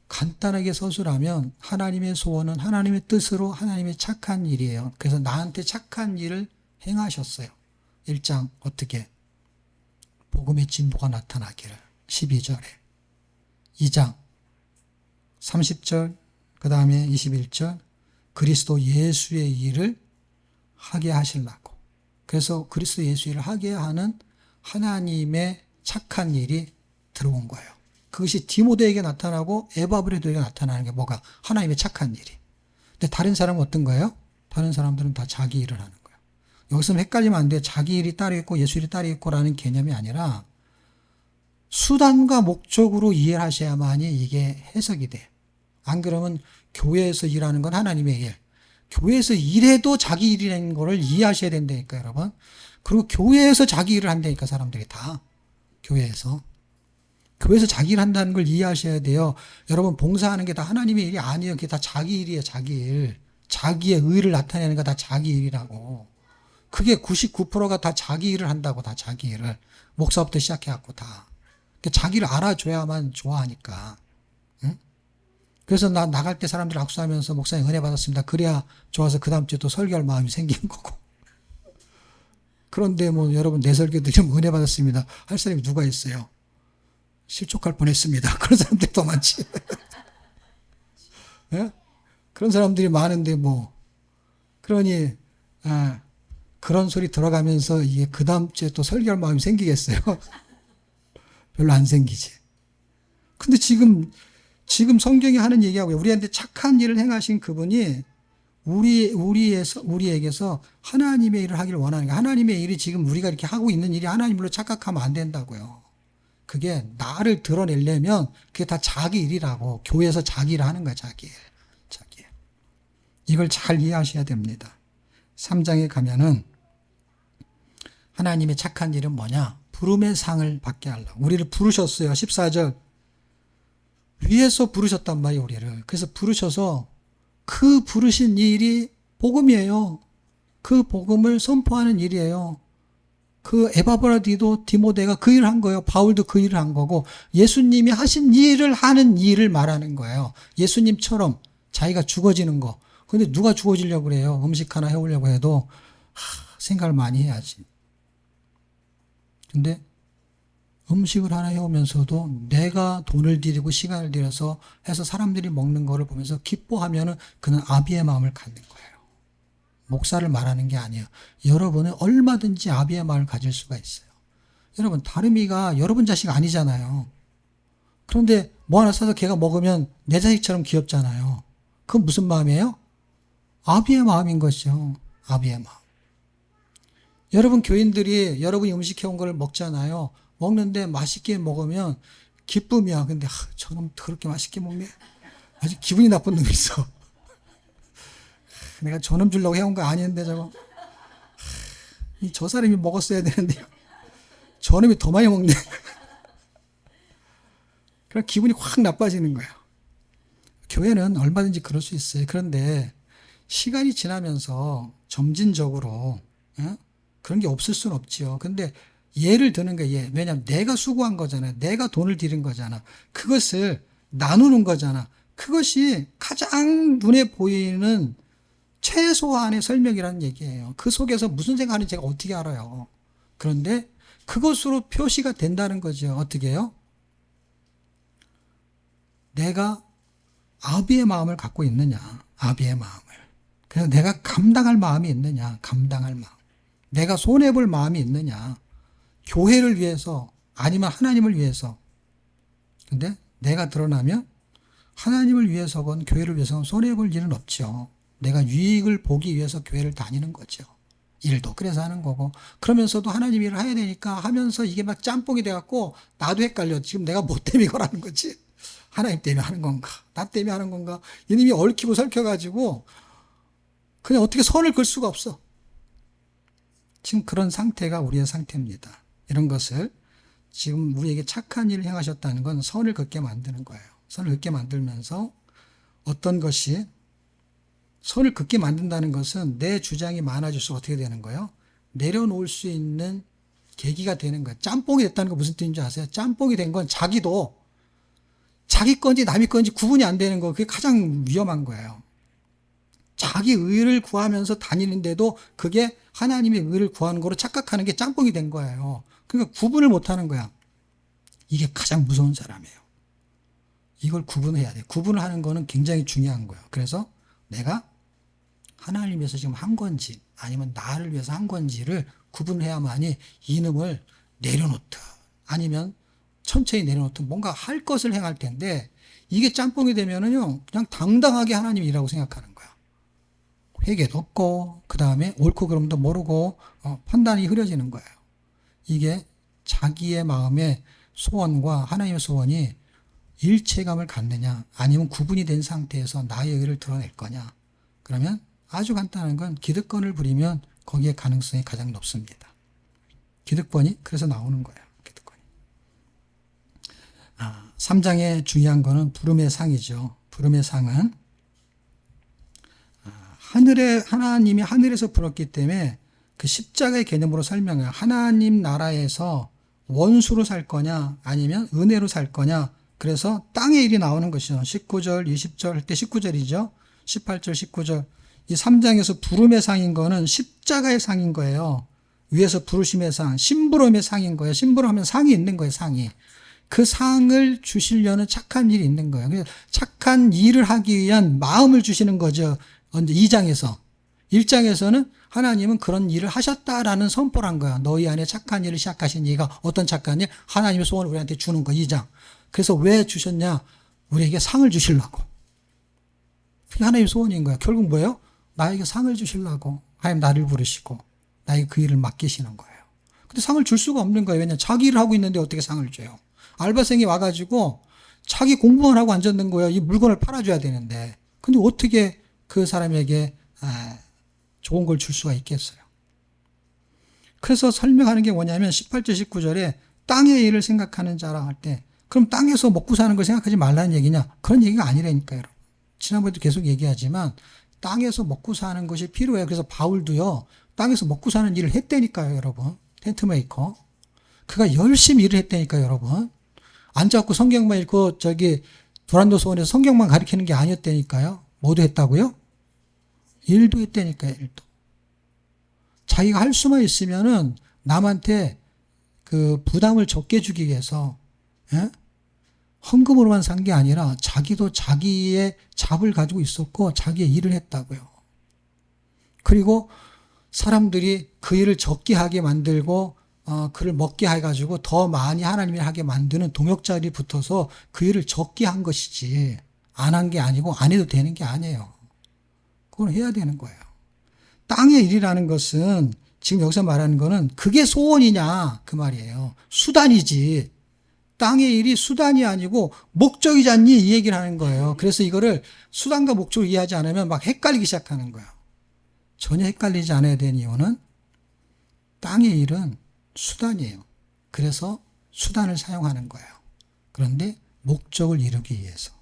간단하게 서술하면 하나님의 소원은 하나님의 뜻으로 하나님의 착한 일이에요. 그래서 나한테 착한 일을 행하셨어요. 1장 어떻게? 복음의 진보가 나타나기를. 12절에. 2장 30절 그 다음에 21절 그리스도 예수의 일을 하게 하시려고. 그래서 그리스도 예수 일을 하게 하는 하나님의 착한 일이 들어온 거예요. 그것이 디모데에게 나타나고 에바브레도에게 나타나는 게 뭐가? 하나님의 착한 일이. 근데 다른 사람은 어떤 거예요? 다른 사람들은 다 자기 일을 하는 거예요. 여기서는 헷갈리면 안 돼. 자기 일이 따로 있고 예수 일이 따로 있고라는 개념이 아니라 수단과 목적으로 이해를 하셔야만이 이게 해석이 돼. 안 그러면 교회에서 일하는 건 하나님의 일. 교회에서 일해도 자기 일이라는 거를 이해하셔야 된다니까, 여러분. 그리고 교회에서 자기 일을 한다니까, 사람들이 다. 교회에서 자기 일 한다는 걸 이해하셔야 돼요. 여러분, 봉사하는 게 다 하나님의 일이 아니에요. 그게 다 자기 일이에요, 자기 일. 자기의 의를 나타내는 거 다 자기 일이라고. 그게 99%가 다 자기 일을 한다고, 다 자기 일을. 목사부터 시작해갖고 다. 자기를 알아줘야만 좋아하니까. 응? 그래서 나 나갈 때 사람들 악수하면서 목사님 은혜 받았습니다. 그래야 좋아서 그 다음 주에 또 설교할 마음이 생기는 거고. 그런데 뭐 여러분 내 설교 들으면 은혜 받았습니다. 할 사람이 누가 있어요? 실족할 뻔했습니다. 그런 사람들이 더 많지. 네? 그런 사람들이 많은데 뭐 그러니 그런 소리 들어가면서 이게 그 다음 주에 또 설교할 마음이 생기겠어요? 별로 안 생기지. 근데 지금 성경이 하는 얘기하고 우리한테 착한 일을 행하신 그분이 우리에게서 하나님의 일을 하기를 원하는 거예요. 하나님의 일이 지금 우리가 이렇게 하고 있는 일이 하나님으로 착각하면 안 된다고요. 그게 나를 드러내려면 그게 다 자기 일이라고. 교회에서 자기 일을 하는 거야, 자기 일. 자기 일. 이걸 잘 이해하셔야 됩니다. 3장에 가면은 하나님의 착한 일은 뭐냐? 부름의 상을 받게 하려고. 우리를 부르셨어요. 14절. 위에서 부르셨단 말이에요, 우리를. 그래서 부르셔서 그 부르신 일이 복음이에요. 그 복음을 선포하는 일이에요. 그 에바브라디도 디모데가 그 일을 한 거예요. 바울도 그 일을 한 거고 예수님이 하신 일을 하는 일을 말하는 거예요. 예수님처럼 자기가 죽어지는 거. 근데 누가 죽어지려고 그래요? 음식 하나 해오려고 해도 생각을 많이 해야지. 근데 음식을 하나 해오면서도 내가 돈을 들이고 시간을 들여서 해서 사람들이 먹는 거를 보면서 기뻐하면은 그는 아비의 마음을 갖는 거예요. 목사를 말하는 게 아니에요. 여러분은 얼마든지 아비의 마음을 가질 수가 있어요. 여러분, 다름이가 여러분 자식 아니잖아요. 그런데 뭐 하나 사서 걔가 먹으면 내 자식처럼 귀엽잖아요. 그건 무슨 마음이에요? 아비의 마음인 것이죠. 아비의 마음. 여러분 교인들이 여러분이 음식해온 걸 먹잖아요. 먹는데 맛있게 먹으면 기쁨이야. 근데 저놈 그렇게 맛있게 먹네. 아주 기분이 나쁜 놈이 있어. 내가 저놈 주려고 해온 거 아닌데 저거. 저 사람이 먹었어야 되는데 저놈이 더 많이 먹네. 그럼 기분이 확 나빠지는 거예요. 교회는 얼마든지 그럴 수 있어요. 그런데 시간이 지나면서 점진적으로 그런 게 없을 수는 없지요. 근데 예를 드는 거예요. 왜냐하면 내가 수고한 거잖아요. 내가 돈을 들인 거잖아. 그것을 나누는 거잖아. 그것이 가장 눈에 보이는 최소한의 설명이라는 얘기예요. 그 속에서 무슨 생각하는지 제가 어떻게 알아요. 그런데 그것으로 표시가 된다는 거죠. 어떻게 해요? 내가 아비의 마음을 갖고 있느냐. 아비의 마음을. 그래서 내가 감당할 마음이 있느냐. 감당할 마음. 내가 손해볼 마음이 있느냐. 교회를 위해서 아니면 하나님을 위해서. 근데 내가 드러나면 하나님을 위해서건 교회를 위해서건 손해볼 일은 없죠. 내가 유익을 보기 위해서 교회를 다니는 거죠. 일도 그래서 하는 거고. 그러면서도 하나님 일을 해야 되니까 하면서 이게 막 짬뽕이 돼갖고 나도 헷갈려. 지금 내가 뭐 때문에 이걸 거지? 하나님 때문에 하는 건가? 나 때문에 하는 건가? 이놈이 얽히고 설켜가지고 그냥 어떻게 선을 그을 수가 없어. 지금 그런 상태가 우리의 상태입니다. 이런 것을 지금 우리에게 착한 일을 행하셨다는 건 선을 긋게 만드는 거예요. 선을 긋게 만들면서 어떤 것이 선을 긋게 만든다는 것은 내 주장이 많아질수록 어떻게 되는 거예요? 내려놓을 수 있는 계기가 되는 거예요. 짬뽕이 됐다는 거 무슨 뜻인지 아세요? 짬뽕이 된 건 자기도 자기 건지 남이 건지 구분이 안 되는 거, 그게 가장 위험한 거예요. 자기 의를 구하면서 다니는데도 그게 하나님의 의를 구하는 거로 착각하는 게 짬뽕이 된 거예요. 그러니까 구분을 못 하는 거야. 이게 가장 무서운 사람이에요. 이걸 구분해야 돼. 구분을 하는 거는 굉장히 중요한 거예요. 그래서 내가 하나님을 위해서 지금 한 건지 아니면 나를 위해서 한 건지를 구분해야만이 이놈을 내려놓든 아니면 천천히 내려놓든 뭔가 할 것을 행할 텐데, 이게 짬뽕이 되면은요 그냥 당당하게 하나님 일하고 생각하는 거야. 회개도 없고 그 다음에 옳고 그름도 모르고 판단이 흐려지는 거예요. 이게 자기의 마음의 소원과 하나님의 소원이 일체감을 갖느냐 아니면 구분이 된 상태에서 나의 의를 드러낼 거냐. 그러면 아주 간단한 건 기득권을 부리면 거기에 가능성이 가장 높습니다. 기득권이 그래서 나오는 거예요. 기득권이. 3장의 중요한 거는 부름의 상이죠. 부름의 상은 하나님이 하늘에서 불었기 때문에 그 십자가의 개념으로 설명해요. 하나님 나라에서 원수로 살 거냐 아니면 은혜로 살 거냐. 그래서 땅의 일이 나오는 것이죠. 19절, 20절 할 때 19절이죠. 18절, 19절. 이 3장에서 부름의 상인 거는 십자가의 상인 거예요. 위에서 부르심의 상, 심부름의 상인 거예요. 심부름하면 상이 있는 거예요, 상이. 그 상을 주시려는 착한 일이 있는 거예요. 그래서 착한 일을 하기 위한 마음을 주시는 거죠. 언제 2장에서. 1장에서는 하나님은 그런 일을 하셨다라는 선포를 한 거야. 너희 안에 착한 일을 시작하신 이가 어떤 착한 일? 하나님의 소원을 우리한테 주는 거. 2장. 그래서 왜 주셨냐? 우리에게 상을 주시려고. 그게 하나님의 소원인 거야. 결국 뭐예요? 나에게 상을 주시려고 하나님 나를 부르시고 나에게 그 일을 맡기시는 거예요. 근데 상을 줄 수가 없는 거예요. 왜냐하면 자기 일을 하고 있는데 어떻게 상을 줘요? 알바생이 와가지고 자기 공부만 하고 앉았는 거예요. 이 물건을 팔아줘야 되는데. 근데 어떻게 그 사람에게 좋은 걸 줄 수가 있겠어요? 그래서 설명하는 게 뭐냐면 18절 19절에 땅의 일을 생각하는 자라 할 때, 그럼 땅에서 먹고 사는 걸 생각하지 말라는 얘기냐? 그런 얘기가 아니라니까요. 여러분. 지난번에도 계속 얘기하지만 땅에서 먹고 사는 것이 필요해요. 그래서 바울도요 땅에서 먹고 사는 일을 했다니까요. 여러분. 텐트메이커. 그가 열심히 일을 했다니까요. 여러분. 앉아갖고 성경만 읽고 도란도 소원에서 성경만 가르치는 게 아니었다니까요. 뭐도 했다고요? 일도 했다니까요. 일도. 자기가 할 수만 있으면은 남한테 그 부담을 적게 주기 위해서 헌금으로만 산 게 아니라 자기도 자기의 잡을 가지고 있었고 자기의 일을 했다고요. 그리고 사람들이 그 일을 적게 하게 만들고 그를 먹게 해가지고 더 많이 하나님이 하게 만드는 동역자들이 붙어서 그 일을 적게 한 것이지 안 한 게 아니고 안 해도 되는 게 아니에요. 그걸 해야 되는 거예요. 땅의 일이라는 것은 지금 여기서 말하는 거는 그게 소원이냐 그 말이에요. 수단이지. 땅의 일이 수단이 아니고 목적이지 않니 이 얘기를 하는 거예요. 그래서 이거를 수단과 목적을 이해하지 않으면 막 헷갈리기 시작하는 거예요. 전혀 헷갈리지 않아야 되는 이유는 땅의 일은 수단이에요. 그래서 수단을 사용하는 거예요. 그런데 목적을 이루기 위해서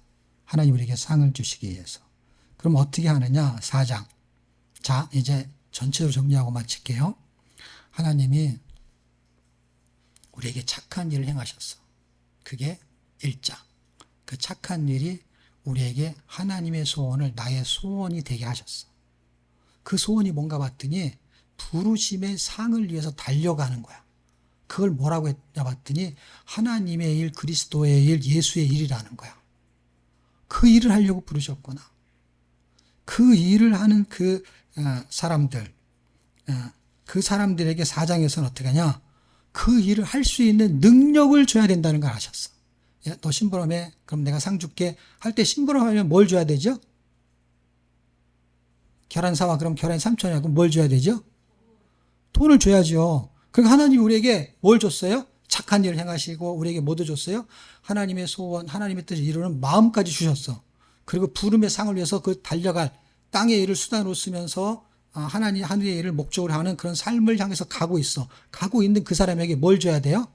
하나님 우리에게 상을 주시기 위해서. 그럼 어떻게 하느냐? 4장. 자, 이제 전체로 정리하고 마칠게요. 하나님이 우리에게 착한 일을 행하셨어. 그게 1장. 그 착한 일이 우리에게 하나님의 소원을 나의 소원이 되게 하셨어. 그 소원이 뭔가 봤더니 부르심의 상을 위해서 달려가는 거야. 그걸 뭐라고 했냐 봤더니 하나님의 일, 그리스도의 일, 예수의 일이라는 거야. 그 일을 하려고 부르셨구나. 그 일을 하는 그 사람들, 그 사람들에게 4장에서는 어떻게 하냐? 그 일을 할 수 있는 능력을 줘야 된다는 걸 아셨어. 야, 너 심부름해. 그럼 내가 상 줄게. 할 때 심부름하면 뭘 줘야 되죠? 계란 사와. 그럼 계란 3,000원이야. 그럼 뭘 줘야 되죠? 돈을 줘야죠. 그러니까 하나님이 우리에게 뭘 줬어요? 착한 일을 행하시고 우리에게 뭐도 줬어요? 하나님의 소원, 하나님의 뜻을 이루는 마음까지 주셨어. 그리고 부름의 상을 위해서 그 달려갈 땅의 일을 수단으로 쓰면서 하나님 하늘의 일을 목적으로 하는 그런 삶을 향해서 가고 있어. 가고 있는 그 사람에게 뭘 줘야 돼요?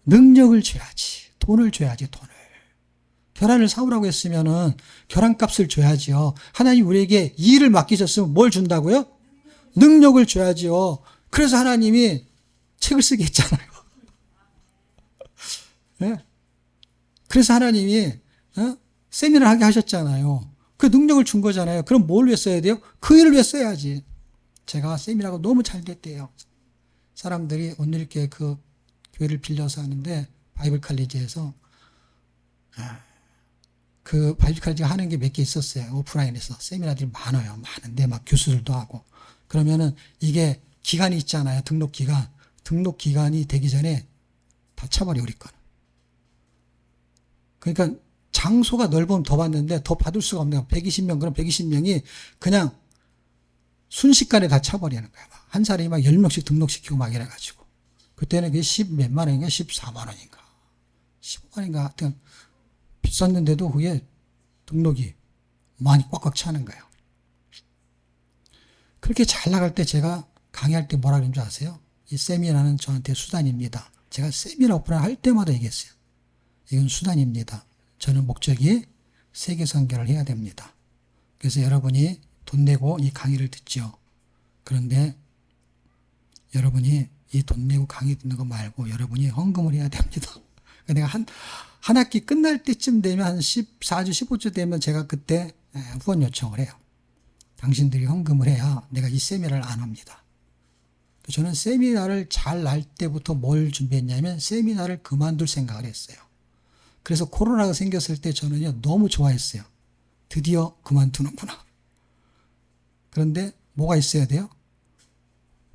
능력을 줘야지. 돈을 줘야지. 돈을. 계란을 사오라고 했으면은 계란값을 줘야지요. 하나님 우리에게 일을 맡기셨으면 뭘 준다고요? 능력을 줘야지요. 그래서 하나님이 책을 쓰게 했잖아요. 네? 그래서 하나님이 세미나를 하게 하셨잖아요. 그 능력을 준 거잖아요. 그럼 뭘 위해 써야 돼요? 그 일을 위해 써야지. 제가 세미나가 너무 잘 됐대요. 사람들이 오늘 이렇게 그 교회를 빌려서 하는데 바이블 칼리지에서 그 바이블 칼리지가 하는 게 몇 개 있었어요. 오프라인에서 세미나들이 많아요. 많은데 막 교수들도 하고 그러면은 이게 기간이 있잖아요. 등록 기간. 등록 기간이 되기 전에 다 차버려 우리 거는. 그러니까 장소가 넓으면 더 받는데 더 받을 수가 없네요. 120명 그럼 120명이 그냥 순식간에 다 차버리는 거야. 한 사람이 막 10명씩 등록시키고 막 이래가지고. 그때는 그게 10 몇만 원인가 14만 원인가 15만 원인가 하여튼 비쌌는데도 그게 등록이 많이 꽉꽉 차는 거예요. 그렇게 잘 나갈 때 제가 강의할 때 뭐라 그러는 줄 아세요? 이 세미나는 저한테 수단입니다. 제가 세미나 오프라인 할 때마다 얘기했어요. 이건 수단입니다. 저는 목적이 세계 선교를 해야 됩니다. 그래서 여러분이 돈 내고 이 강의를 듣죠. 그런데 여러분이 이 돈 내고 강의 듣는 거 말고 여러분이 헌금을 해야 됩니다. 내가 한 학기 끝날 때쯤 되면 한 14주, 15주 되면 제가 그때 후원 요청을 해요. 당신들이 헌금을 해야 내가 이 세미나를 안 합니다. 저는 세미나를 잘 날 때부터 뭘 준비했냐면 세미나를 그만둘 생각을 했어요. 그래서 코로나가 생겼을 때 저는요 너무 좋아했어요. 드디어 그만두는구나. 그런데 뭐가 있어야 돼요?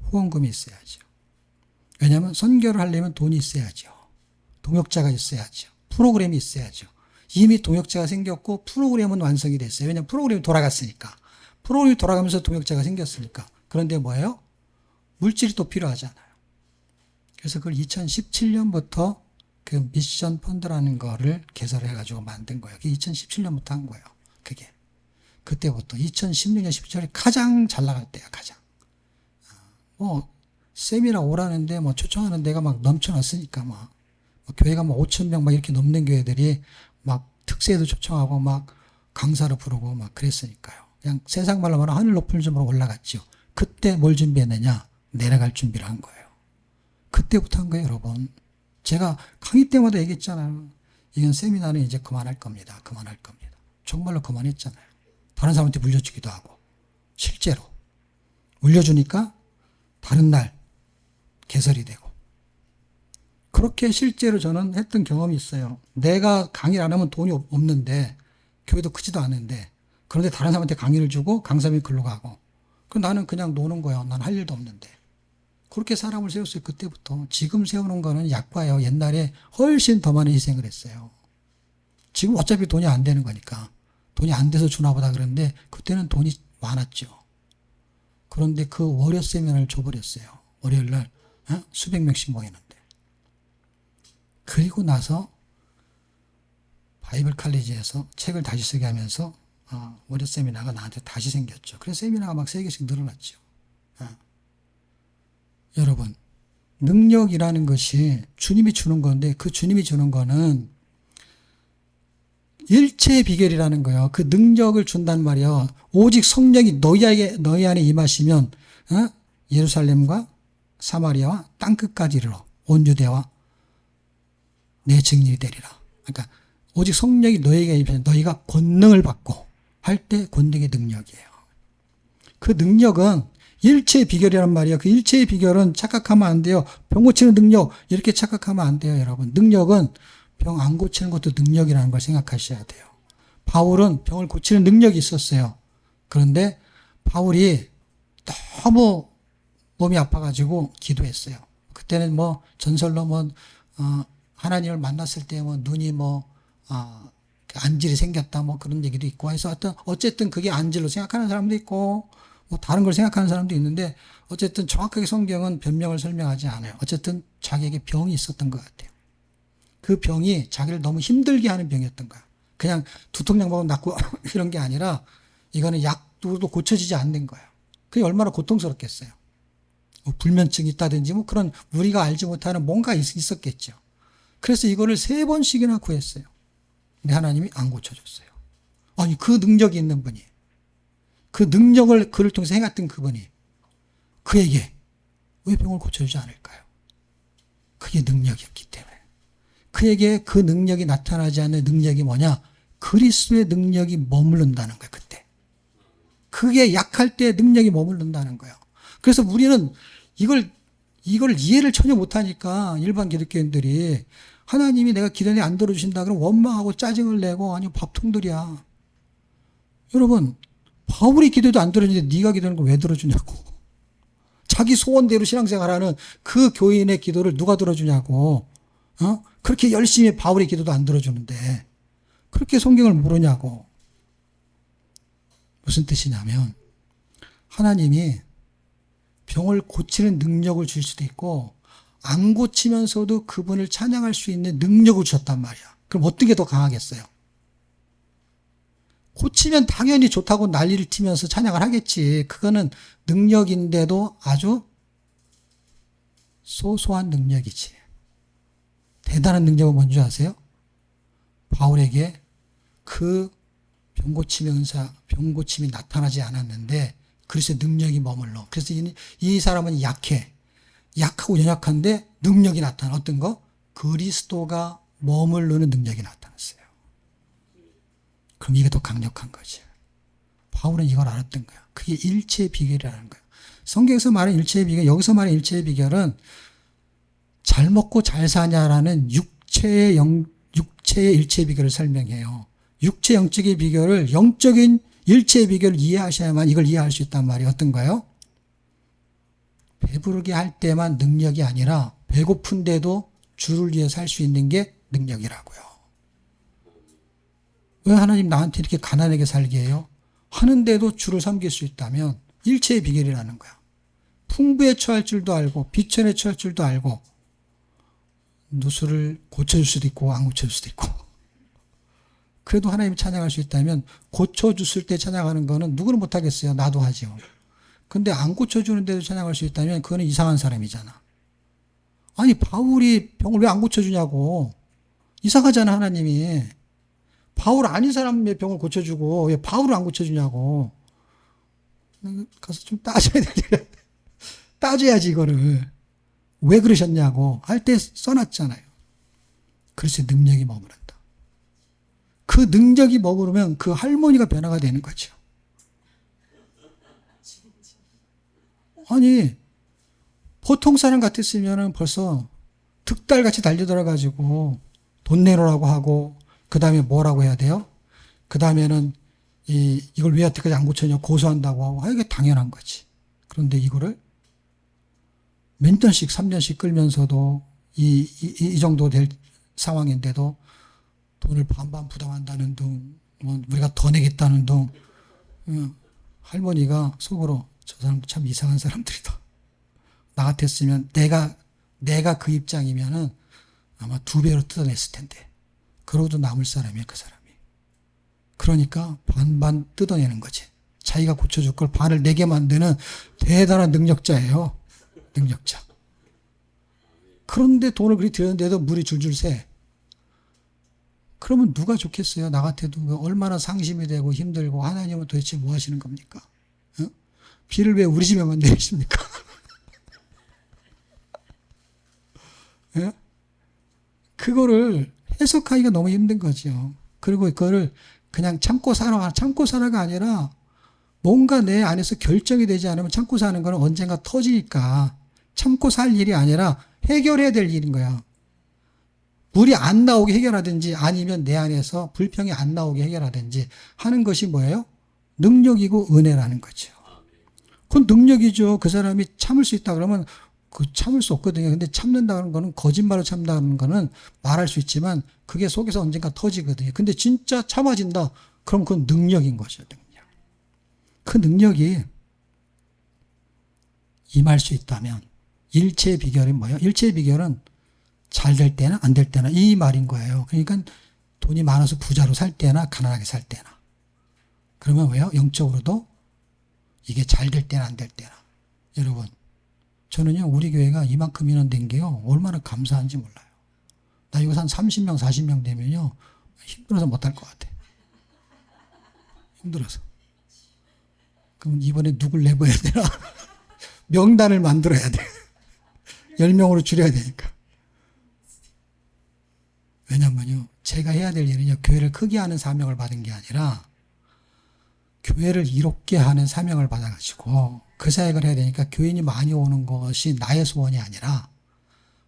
후원금이 있어야죠. 왜냐하면 선교를 하려면 돈이 있어야죠. 동역자가 있어야죠. 프로그램이 있어야죠. 이미 동역자가 생겼고 프로그램은 완성이 됐어요. 왜냐하면 프로그램이 돌아갔으니까. 프로그램이 돌아가면서 동역자가 생겼으니까. 그런데 뭐예요? 물질이 또 필요하잖아요. 그래서 그걸 2017년부터 그 미션 펀드라는 거를 개설해가지고 만든 거예요. 그게 2017년부터 한 거예요. 그게. 그때부터 2016년, 17년이 가장 잘 나갈 때야, 가장. 세미나 오라는데 초청하는 데가 막 넘쳐났으니까 교회가 5,000명 막 이렇게 넘는 교회들이 막 특세에도 초청하고 막 강사를 부르고 막 그랬으니까요. 그냥 세상 말로 말하면 하늘 높은 점으로 올라갔죠. 그때 뭘 준비했느냐? 내려갈 준비를 한 거예요. 그때부터 한 거예요, 여러분. 제가 강의 때마다 얘기했잖아요. 이건 세미나는 이제 그만할 겁니다. 그만할 겁니다. 정말로 그만했잖아요. 다른 사람한테 물려주기도 하고. 실제로. 물려주니까 다른 날 개설이 되고. 그렇게 실제로 저는 했던 경험이 있어요. 내가 강의를 안 하면 돈이 없는데, 교회도 크지도 않은데, 그런데 다른 사람한테 강의를 주고 강사님이 글로 가고. 그럼 나는 그냥 노는 거예요. 난 할 일도 없는데. 그렇게 사람을 세웠어요. 그때부터. 지금 세우는 거는 약과예요. 옛날에 훨씬 더 많은 희생을 했어요. 지금 어차피 돈이 안 되는 거니까. 돈이 안 돼서 주나 보다 그러는데 그때는 돈이 많았죠. 그런데 그 월요 세미나를 줘버렸어요. 월요일 날 수백 명씩 모이는데. 그리고 나서 바이블 칼리지에서 책을 다시 쓰게 하면서 월요 세미나가 나한테 다시 생겼죠. 그래서 세미나가 막 3개씩 늘어났죠. 여러분, 능력이라는 것이 주님이 주는 건데 그 주님이 주는 거는 일체의 비결이라는 거예요. 그 능력을 준단 말이에요. 오직 성령이 너희 안에 임하시면 예루살렘과 사마리아와 땅끝까지 이르러 온 유대와 내 증인이 되리라. 그러니까 오직 성령이 너희에게 임하시면 너희가 권능을 받고 할 때 권능의 능력이에요. 그 능력은 일체의 비결이란 말이에요. 그 일체의 비결은 착각하면 안 돼요. 병 고치는 능력 이렇게 착각하면 안 돼요, 여러분. 능력은 병 안 고치는 것도 능력이라는 걸 생각하셔야 돼요. 바울은 병을 고치는 능력이 있었어요. 그런데 바울이 너무 몸이 아파가지고 기도했어요. 그때는 전설로 하나님을 만났을 때 눈이 안질이 생겼다 그런 얘기도 있고 해서 어쨌든 그게 안질로 생각하는 사람도 있고 다른 걸 생각하는 사람도 있는데 어쨌든 정확하게 성경은 변명을 설명하지 않아요. 어쨌든 자기에게 병이 있었던 것 같아요. 그 병이 자기를 너무 힘들게 하는 병이었던 거야. 그냥 두통약 먹으면 낫고 이런 게 아니라 이거는 약으로도 고쳐지지 않는 거예요. 그게 얼마나 고통스럽겠어요. 불면증이 있다든지 그런 우리가 알지 못하는 뭔가 있었겠죠. 그래서 이거를 3번씩이나 구했어요. 근데 하나님이 안 고쳐줬어요. 아니, 그 능력이 있는 분이, 그 능력을 그를 통해서 행했던 그분이 그에게 왜 병을 고쳐주지 않을까요? 그게 능력이었기 때문에. 그에게 그 능력이 나타나지 않는 능력이 뭐냐? 그리스도의 능력이 머무른다는 거예요, 그때. 그게 약할 때 능력이 머무른다는 거예요. 그래서 우리는 이걸 이해를 전혀 못하니까 일반 기독교인들이 하나님이 내가 기도에 안 들어주신다 그러면 원망하고 짜증을 내고 아니면 밥통들이야. 여러분, 바울이 기도도 안 들어주는데 네가 기도하는 거 왜 들어주냐고. 자기 소원대로 신앙생활하는 그 교인의 기도를 누가 들어주냐고. 그렇게 열심히 바울의 기도도 안 들어주는데 그렇게 성경을 모르냐고. 무슨 뜻이냐면 하나님이 병을 고치는 능력을 줄 수도 있고 안 고치면서도 그분을 찬양할 수 있는 능력을 주셨단 말이야. 그럼 어떤 게 더 강하겠어요? 고치면 당연히 좋다고 난리를 치면서 찬양을 하겠지. 그거는 능력인데도 아주 소소한 능력이지. 대단한 능력은 뭔지 아세요? 바울에게 그 병고침의 은사, 병고침이 나타나지 않았는데 그래서 능력이 머물러. 그래서 이 사람은 약하고 연약한데 능력이 나타나. 어떤 거? 그리스도가 머무르는 능력이 나타났어요. 그럼 이게 더 강력한 거지. 바울은 이걸 알았던 거야. 그게 일체의 비결이라는 거야. 성경에서 말하는 일체의 비결, 여기서 말하는 일체의 비결은 잘 먹고 잘 사냐라는 육체의 일체의 비결을 설명해요. 육체 영적의 비결을, 영적인 일체의 비결을 이해하셔야만 이걸 이해할 수 있단 말이에요. 어떤가요? 배부르게 할 때만 능력이 아니라 배고픈데도 주를 위해 살 수 있는 게 능력이라고요. 왜 하나님 나한테 이렇게 가난하게 살게 해요? 하는데도 주를 섬길 수 있다면 일체의 비결이라는 거야. 풍부에 처할 줄도 알고 비천에 처할 줄도 알고 누수를 고쳐줄 수도 있고 안 고쳐줄 수도 있고 그래도 하나님 찬양할 수 있다면 고쳐줬을 때 찬양하는 거는 누구는 못하겠어요. 나도 하죠. 근데 안 고쳐주는데도 찬양할 수 있다면 그거는 이상한 사람이잖아. 아니 바울이 병을 왜 안 고쳐주냐고. 이상하잖아 하나님이. 바울 아닌 사람의 병을 고쳐주고 왜 바울을 안 고쳐주냐고. 가서 좀 따져야 돼. 따져야지 이거를. 왜 그러셨냐고 할 때 써놨잖아요. 그래서 능력이 머무른다. 그 능력이 머무르면 그 할머니가 변화가 되는 거죠. 아니 보통 사람 같았으면 벌써 득달같이 달려들어가지고 돈 내놓으라고 하고 그 다음에 뭐라고 해야 돼요? 그 다음에는 이걸 왜 여태까지 안 고쳤냐 고소한다고 하고 이게 당연한 거지. 그런데 이거를 몇 년씩 3년씩 끌면서도 이 정도 될 상황인데도 돈을 반반 부담한다는 둥, 우리가 더 내겠다는 둥, 할머니가 속으로 저 사람도 참 이상한 사람들이다. 나 같았으면 내가 그 입장이면은 아마 2배로 뜯어냈을 텐데. 그러고도 남을 사람이야, 그 사람이. 그러니까 반반 뜯어내는 거지. 자기가 고쳐줄 걸 반을 내게 만드는 대단한 능력자예요. 능력자. 그런데 돈을 그리 들였는데도 물이 줄줄 새. 그러면 누가 좋겠어요? 나 같아도 얼마나 상심이 되고 힘들고 하나님은 도대체 뭐 하시는 겁니까? 비를 왜 우리 집에만 내리십니까? 그거를 해석하기가 너무 힘든 거죠. 그리고 그거를 그냥 참고 살아가 아니라 뭔가 내 안에서 결정이 되지 않으면 참고 사는 거는 언젠가 터지니까 참고 살 일이 아니라 해결해야 될 일인 거야. 물이 안 나오게 해결하든지 아니면 내 안에서 불평이 안 나오게 해결하든지 하는 것이 뭐예요? 능력이고 은혜라는 거죠. 그건 능력이죠. 그 사람이 참을 수 있다 그러면 그 참을 수 없거든요. 근데 참는다는 거는 거짓말로 참는다는 거는 말할 수 있지만 그게 속에서 언젠가 터지거든요. 근데 진짜 참아진다. 그럼 그건 능력인 거죠. 능력. 그 능력이 임할 수 있다면 일체의 비결이 뭐예요? 일체의 비결은 잘 될 때나 안 될 때나 이 말인 거예요. 그러니까 돈이 많아서 부자로 살 때나 가난하게 살 때나. 그러면 왜요? 영적으로도 이게 잘 될 때나 안 될 때나. 여러분, 저는요, 우리 교회가 이만큼 인원 된 게요, 얼마나 감사한지 몰라요. 나 이거 한 30명, 40명 되면요, 힘들어서 못할 것 같아. 힘들어서. 그럼 이번에 누굴 내보야 되나? 명단을 만들어야 돼. 10명으로 줄여야 되니까. 왜냐면요, 제가 해야 될 일은요, 교회를 크게 하는 사명을 받은 게 아니라, 교회를 이롭게 하는 사명을 받아가지고, 그 사역을 해야 되니까 교인이 많이 오는 것이 나의 소원이 아니라,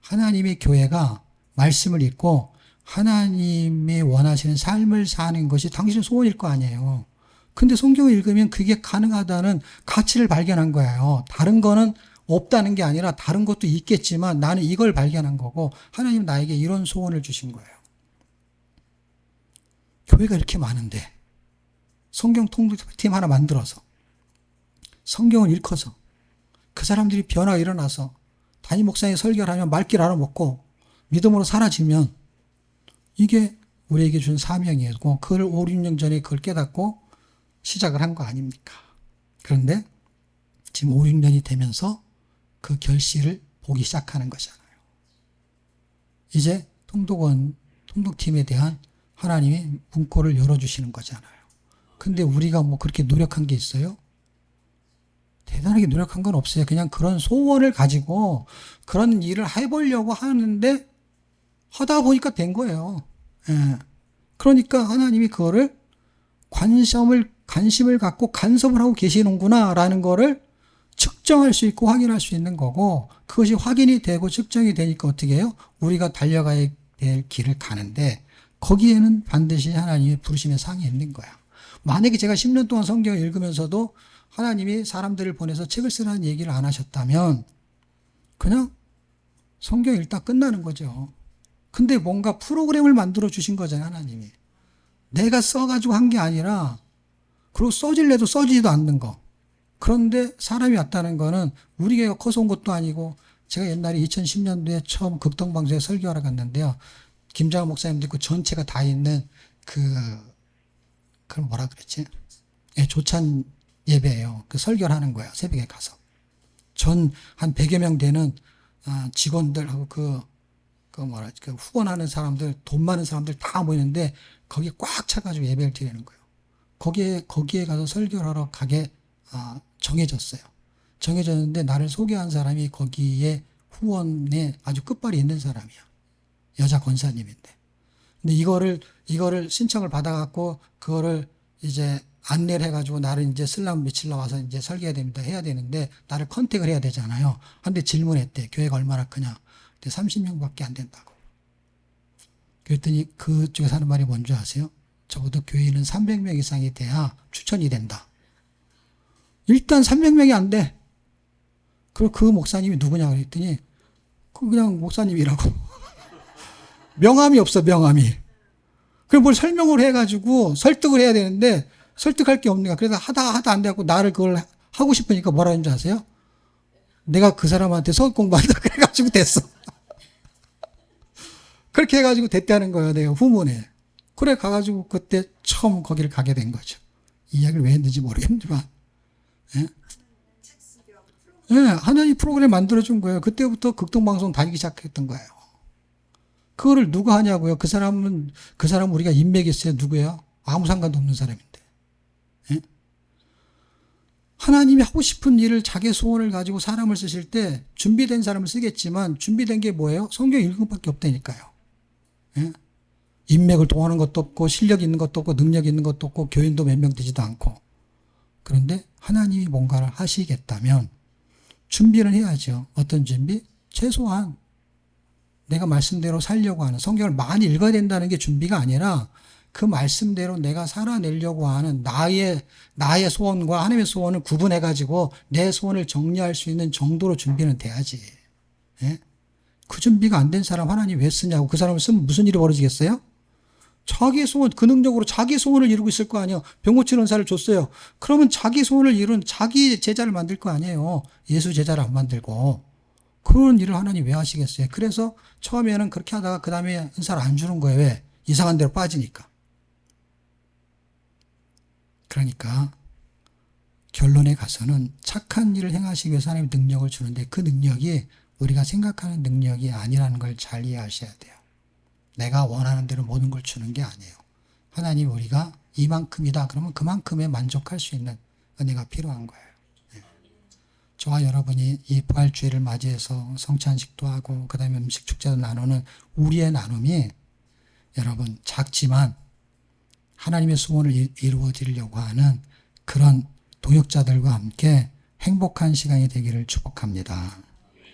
하나님의 교회가 말씀을 읽고, 하나님이 원하시는 삶을 사는 것이 당신의 소원일 거 아니에요. 근데 성경을 읽으면 그게 가능하다는 가치를 발견한 거예요. 다른 거는 없다는 게 아니라 다른 것도 있겠지만 나는 이걸 발견한 거고 하나님 나에게 이런 소원을 주신 거예요. 교회가 이렇게 많은데 성경 통독팀 하나 만들어서 성경을 읽어서 그 사람들이 변화가 일어나서 담임 목사님 설교를 하면 말길 알아먹고 믿음으로 사라지면 이게 우리에게 준 사명이었고 그걸 5, 6년 전에 그걸 깨닫고 시작을 한 거 아닙니까? 그런데 지금 5, 6년이 되면서 그 결실을 보기 시작하는 거잖아요. 이제 통독팀에 대한 하나님의 문고를 열어주시는 거잖아요. 근데 우리가 뭐 그렇게 노력한 게 있어요? 대단하게 노력한 건 없어요. 그냥 그런 소원을 가지고 그런 일을 해보려고 하는데 하다 보니까 된 거예요. 예. 그러니까 하나님이 그거를 관심을 갖고 간섭을 하고 계시는구나라는 거를 측정할 수 있고 확인할 수 있는 거고 그것이 확인이 되고 측정이 되니까 어떻게 해요? 우리가 달려가야 될 길을 가는데 거기에는 반드시 하나님의 부르심의 상이 있는 거야. 만약에 제가 10년 동안 성경을 읽으면서도 하나님이 사람들을 보내서 책을 쓰라는 얘기를 안 하셨다면 그냥 성경 읽다 끝나는 거죠. 근데 뭔가 프로그램을 만들어 주신 거잖아요, 하나님이. 내가 써가지고 한 게 아니라 그리고 써질래도 써지지도 않는 거. 그런데 사람이 왔다는 거는 우리 교회가 커서 온 것도 아니고 제가 옛날에 2010년도에 처음 극동방송에 설교하러 갔는데요. 김장한 목사님도 있고 전체가 다 있는 그걸 뭐라 그랬지? 예, 조찬 예배예요. 그 설교를 하는 거예요. 새벽에 가서. 한 100여 명 되는 직원들하고 그 후원하는 사람들, 돈 많은 사람들 다 모이는데 거기에 꽉 차가지고 예배를 드리는 거예요. 거기에 가서 설교를 하러 가게 정해졌어요. 정해졌는데 나를 소개한 사람이 거기에 후원에 아주 끝발이 있는 사람이야. 여자 권사님인데. 근데 이거를 신청을 받아갖고 그거를 이제 안내를 해가지고 나를 이제 슬람 며칠 나와서 이제 설계해야 됩니다. 해야 되는데 나를 컨택을 해야 되잖아요. 근데 질문했대. 교회가 얼마나 크냐. 근데 30명밖에 안 된다고. 그랬더니 그쪽에서 하는 말이 뭔지 아세요? 적어도 교회는 300명 이상이 돼야 추천이 된다. 일단 300명이 안 돼. 그리고 그 목사님이 누구냐 그랬더니 그냥 목사님이라고. 명함이 없어, 명함이. 그럼 뭘 설명을 해가지고 설득을 해야 되는데 설득할 게 없는 거야. 그래서 하다 안 돼갖고 나를 그걸 하고 싶으니까 뭐라 하는지 아세요? 내가 그 사람한테 서울 공부한다 그래가지고 됐어. 그렇게 해가지고 됐다는 거예요. 내가 후문에. 그래 가가지고 그때 처음 거기를 가게 된 거죠. 이 이야기를 왜 했는지 모르겠지만. 예? 예, 하나님 프로그램 만들어준 거예요. 그때부터 극동방송 다니기 시작했던 거예요. 그거를 누가 하냐고요? 그 사람 우리가 인맥이 있어요. 누구예요? 아무 상관도 없는 사람인데. 예? 하나님이 하고 싶은 일을 자기 소원을 가지고 사람을 쓰실 때 준비된 사람을 쓰겠지만 준비된 게 뭐예요? 성경 읽은 것밖에 없다니까요. 예? 인맥을 동하는 것도 없고 실력 있는 것도 없고 능력 있는 것도 없고 교인도 몇 명 되지도 않고. 그런데 하나님이 뭔가를 하시겠다면 준비를 해야죠. 어떤 준비? 최소한 내가 말씀대로 살려고 하는 성경을 많이 읽어야 된다는 게 준비가 아니라 그 말씀대로 내가 살아내려고 하는 나의 소원과 하나님의 소원을 구분해가지고 내 소원을 정리할 수 있는 정도로 준비는 돼야지. 예? 그 준비가 안 된 사람 하나님 왜 쓰냐고. 그 사람을 쓰면 무슨 일이 벌어지겠어요? 자기의 소원, 근능적으로 자기 소원을 이루고 있을 거 아니에요. 병 고치는 은사를 줬어요. 그러면 자기 소원을 이룬 자기 제자를 만들 거 아니에요. 예수 제자를 안 만들고. 그런 일을 하나님 왜 하시겠어요? 그래서 처음에는 그렇게 하다가 그 다음에 은사를 안 주는 거예요. 왜? 이상한 데로 빠지니까. 그러니까 결론에 가서는 착한 일을 행하시기 위해서 하나님 능력을 주는데 그 능력이 우리가 생각하는 능력이 아니라는 걸 잘 이해하셔야 돼요. 내가 원하는 대로 모든 걸 주는 게 아니에요. 하나님 우리가 이만큼이다. 그러면 그만큼에 만족할 수 있는 은혜가 필요한 거예요. 저와 여러분이 이 부활주의를 맞이해서 성찬식도 하고 그 다음에 음식 축제도 나누는 우리의 나눔이 여러분 작지만 하나님의 소원을 이루어지려고 하는 그런 동역자들과 함께 행복한 시간이 되기를 축복합니다.